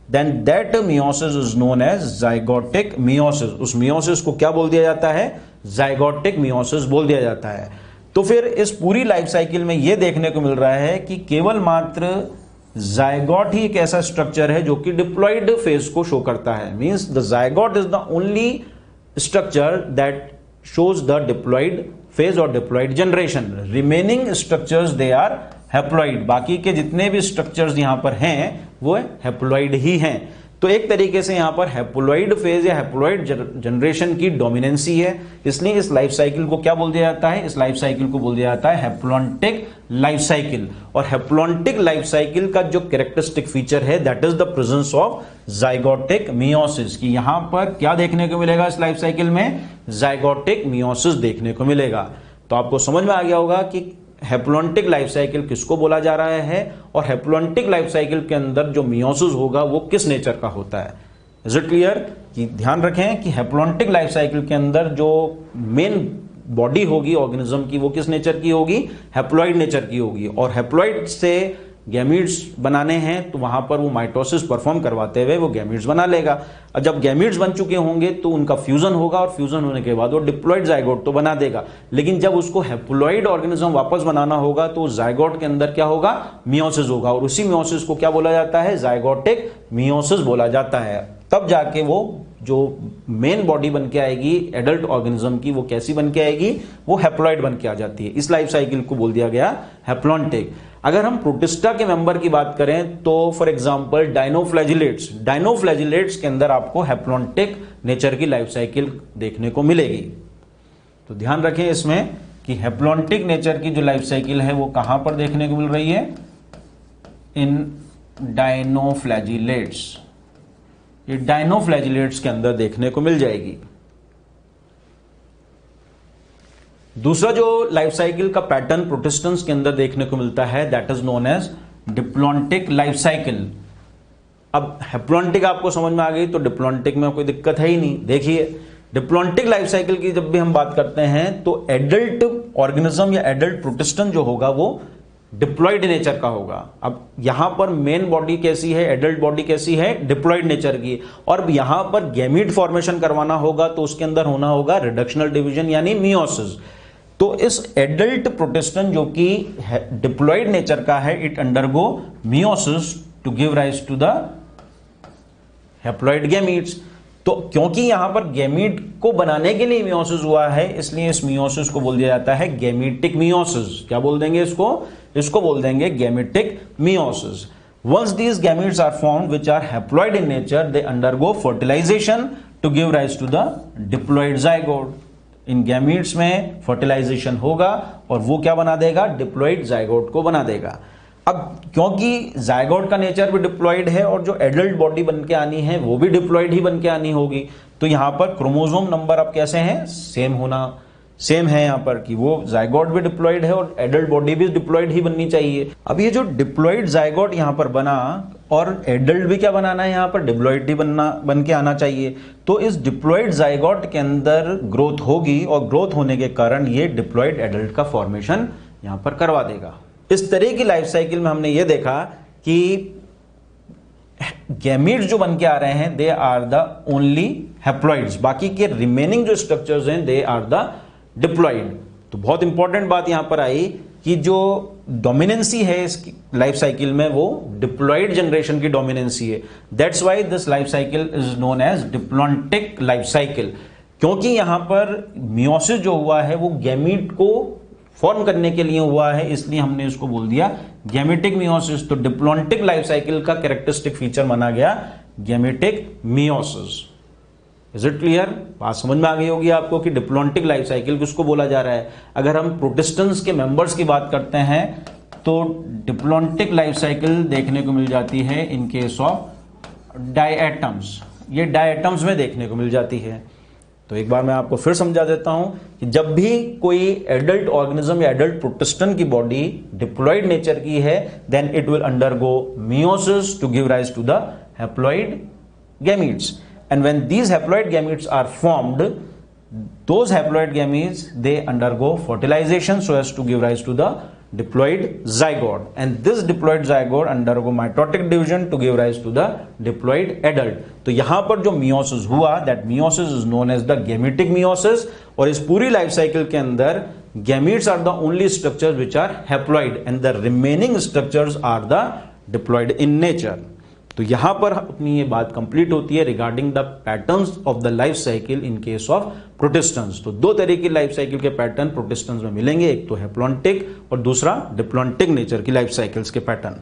then that meiosis is known as zygotic meiosis। उस meiosis को क्या बोल दिया जाता है, zygotic meiosis बोल दिया जाता है। तो फिर इस पूरी लाइफ साइकिल में यह देखने को मिल रहा है कि केवल मात्र जाइगोट ही एक ऐसा स्ट्रक्चर है जो कि डिप्लॉइड फेज को शो करता है। Means the zygote is the only structure that shows the diploid phase और diploid generation. Remaining structures they are haploid, बाकी के जितने भी स्ट्रक्चर्स यहां पर हैं वो हैप्लॉइड ही हैं। तो एक तरीके से यहां पर हैप्लॉइड फेज या हैप्लॉइड जनरेशन की डोमिनेंसी है, इसलिए इस लाइफ साइकिल को क्या बोल दिया जाता है, इस लाइफ साइकिल को बोल दिया जाता है हैप्लॉन्टिक लाइफ साइकिल। और हैप्लॉन्टिक लाइफ साइकिल का जो कैरेक्टरिस्टिक फीचर है that is the presence of zygotic meiosis, कि यहां पर क्या देखने को मिलेगा इस लाइफ साइकिल में, जाइगोटिक मियोसिस देखने को मिलेगा। तो आपको समझ में आ गया होगा कि हैप्लॉन्टिक लाइफ साइकिल किसको बोला जा रहा है और हैप्लॉन्टिक लाइफ साइकिल के अंदर जो मियोसिस होगा वो किस नेचर का होता है। Is it clear? कि ध्यान रखें कि हैप्लॉन्टिक लाइफ साइकिल के अंदर जो मेन बॉडी होगी ऑर्गेनिज्म की वो किस नेचर की होगी, हैप्लॉइड नेचर की होगी। और हैप्लॉइड से गैमीट्स बनाने हैं तो वहां पर वो माइटोसिस परफॉर्म करवाते हुए वो गैमीट्स बना लेगा। और जब गैमीट्स बन चुके होंगे तो उनका फ्यूजन होगा और फ्यूजन होने के बाद वो डिप्लॉइड जाइगोट तो बना देगा। लेकिन जब उसको हैप्लॉइड ऑर्गेनिज्म वापस बनाना होगा तो जाइगोट के अंदर क्या होगा, मियोसिस होगा। और उसी मियोसिस को क्या बोला जाता है, जाइगोटिक मियोसिस बोला जाता है। तब जाके वो जो मेन बॉडी बन के आएगी एडल्ट ऑर्गेनिज्म की, वो कैसी बन के आएगी, वो हैप्लॉइड बन के आ जाती है। इस लाइफ साइकिल को बोल दिया गया हैप्लॉन्टिक। अगर हम प्रोटिस्टा के मेंबर की बात करें तो फॉर एग्जांपल डायनोफ्लैजिलेट्स के अंदर आपको हैप्लॉन्टिक नेचर की लाइफ साइकिल देखने को मिलेगी। तो ध्यान रखें इसमें कि हैप्लॉन्टिक नेचर की जो लाइफ साइकिल है वो कहां पर देखने को मिल रही है, इन डायनोफ्लैजिलेट्स, ये डायनोफ्लैजिलेट्स के अंदर देखने को मिल जाएगी। दूसरा जो लाइफ साइकिल का पैटर्न प्रोटिस्टेंट्स के अंदर देखने को मिलता है that is known as diplontic life cycle. अब हैप्लॉन्टिक आपको समझ में आ गई तो डिप्लॉन्टिक में कोई दिक्कत है ही नहीं। देखिए डिप्लॉन्टिक लाइफ साइकिल की जब भी हम बात करते हैं तो एडल्ट ऑर्गेनिज्म या एडल्ट प्रोटिस्टेंट जो होगा वो डिप्लॉयड नेचर का होगा। अब यहां पर मेन बॉडी कैसी है, एडल्ट बॉडी कैसी है, डिप्लॉयड नेचर की। और यहां पर गैमीट फॉर्मेशन करवाना होगा तो उसके अंदर होना होगा रिडक्शनल डिवीजन यानी मियोसिस। तो इस एडल्ट प्रोटिस्टेंट जो कि डिप्लॉयड नेचर का है, it undergo meiosis to give rise to the haploid gametes. तो क्योंकि यहां पर गैमीट को बनाने के लिए मियोसिस हुआ है, इसलिए इस मियोसिस को बोल दिया जाता है गैमीटिक मियोसिस। क्या बोल देंगे इसको बोल देंगे gametic meiosis. Once these gametes are formed which are haploid in nature, they undergo fertilization to give rise to the diploid zygote. इन गैमीट्स में फर्टिलाइजेशन होगा और वो क्या बना देगा, डिप्लॉयड जाइगोट को बना देगा। अब क्योंकि जाइगोट का नेचर भी डिप्लॉयड है और जो एडल्ट बॉडी बन के आनी है वो भी डिप्लॉयड ही बन के आनी होगी, तो यहां पर क्रोमोसोम नंबर अब कैसे हैं, सेम है यहां पर कि वो जाइगोट भी डिप्लॉयड है और एडल्ट बॉडी भी डिप्लॉयड ही बननी चाहिए। अब ये जो डिप्लॉयड जाइगोट यहां पर बना और एडल्ट भी क्या बनाना है, यहां पर डिप्लॉयड ही बन के आना चाहिए। तो इस डिप्लॉयड जाइगोट के अंदर ग्रोथ होगी और ग्रोथ होने के कारण ये डिप्लॉयड एडल्ट का फॉर्मेशन यहां पर करवा देगा। इस तरह की लाइफ साइकिल में हमने ये देखा कि गैमीट्स जो बन के आ रहे हैं they are the only haploids, बाकी के रिमेनिंग जो स्ट्रक्चर्स हैं दे आर द डिप्लॉयड। तो बहुत इंपॉर्टेंट बात यहां पर आई कि जो डोमिनेंसी है इस लाइफ साइकिल में वो डिप्लॉयड जनरेशन की डोमिनेंसी है। That's why this life cycle is known as diplontic life cycle, क्योंकि यहां पर मियोसिस जो हुआ है वो गैमीट को फॉर्म करने के लिए हुआ है, इसलिए हमने इसको बोल दिया गैमेटिक मियोसिस। तो डिप्लॉन्टिक लाइफ साइकिल का कैरेक्टरिस्टिक फीचर माना गया gametic meiosis. Is it clear? बात समझ में आ गई होगी आपको कि डिप्लॉन्टिक लाइफ साइकिल किसको बोला जा रहा है। अगर हम प्रोटिस्टेंट्स के मेंबर्स की बात करते हैं तो डिप्लॉन्टिक लाइफ साइकिल देखने को मिल जाती है इन केस ऑफ डायएटम्स, ये डायएटम्स में देखने को मिल जाती है। तो एक बार मैं आपको फिर समझा देता हूं कि जब भी कोई एडल्ट ऑर्गेनिज्म या एडल्ट प्रोटिस्टेंट की बॉडी डिप्लॉयड नेचर की है then it will undergo meiosis to give rise to the haploid gametes, and when these haploid gametes are formed, those haploid gametes they undergo fertilization so as to give rise to the diploid zygote, and this diploid zygote undergo mitotic division to give rise to the diploid adult। तो यहां पर जो meiosis हुआ that meiosis is known as the gametic meiosis, और इस पूरी life cycle के अंदर gametes are the only structures which are haploid and the remaining structures are the diploid in nature। तो यहां पर अपनी ये बात कंप्लीट होती है regarding the patterns of the life cycle in case of protistans. तो दो तरह की लाइफ साइकिल के पैटर्न प्रोटिस्टेंट्स में मिलेंगे, एक तो हैप्लॉन्टिक और दूसरा डिप्लॉन्टिक नेचर की लाइफ साइकिल्स के पैटर्न।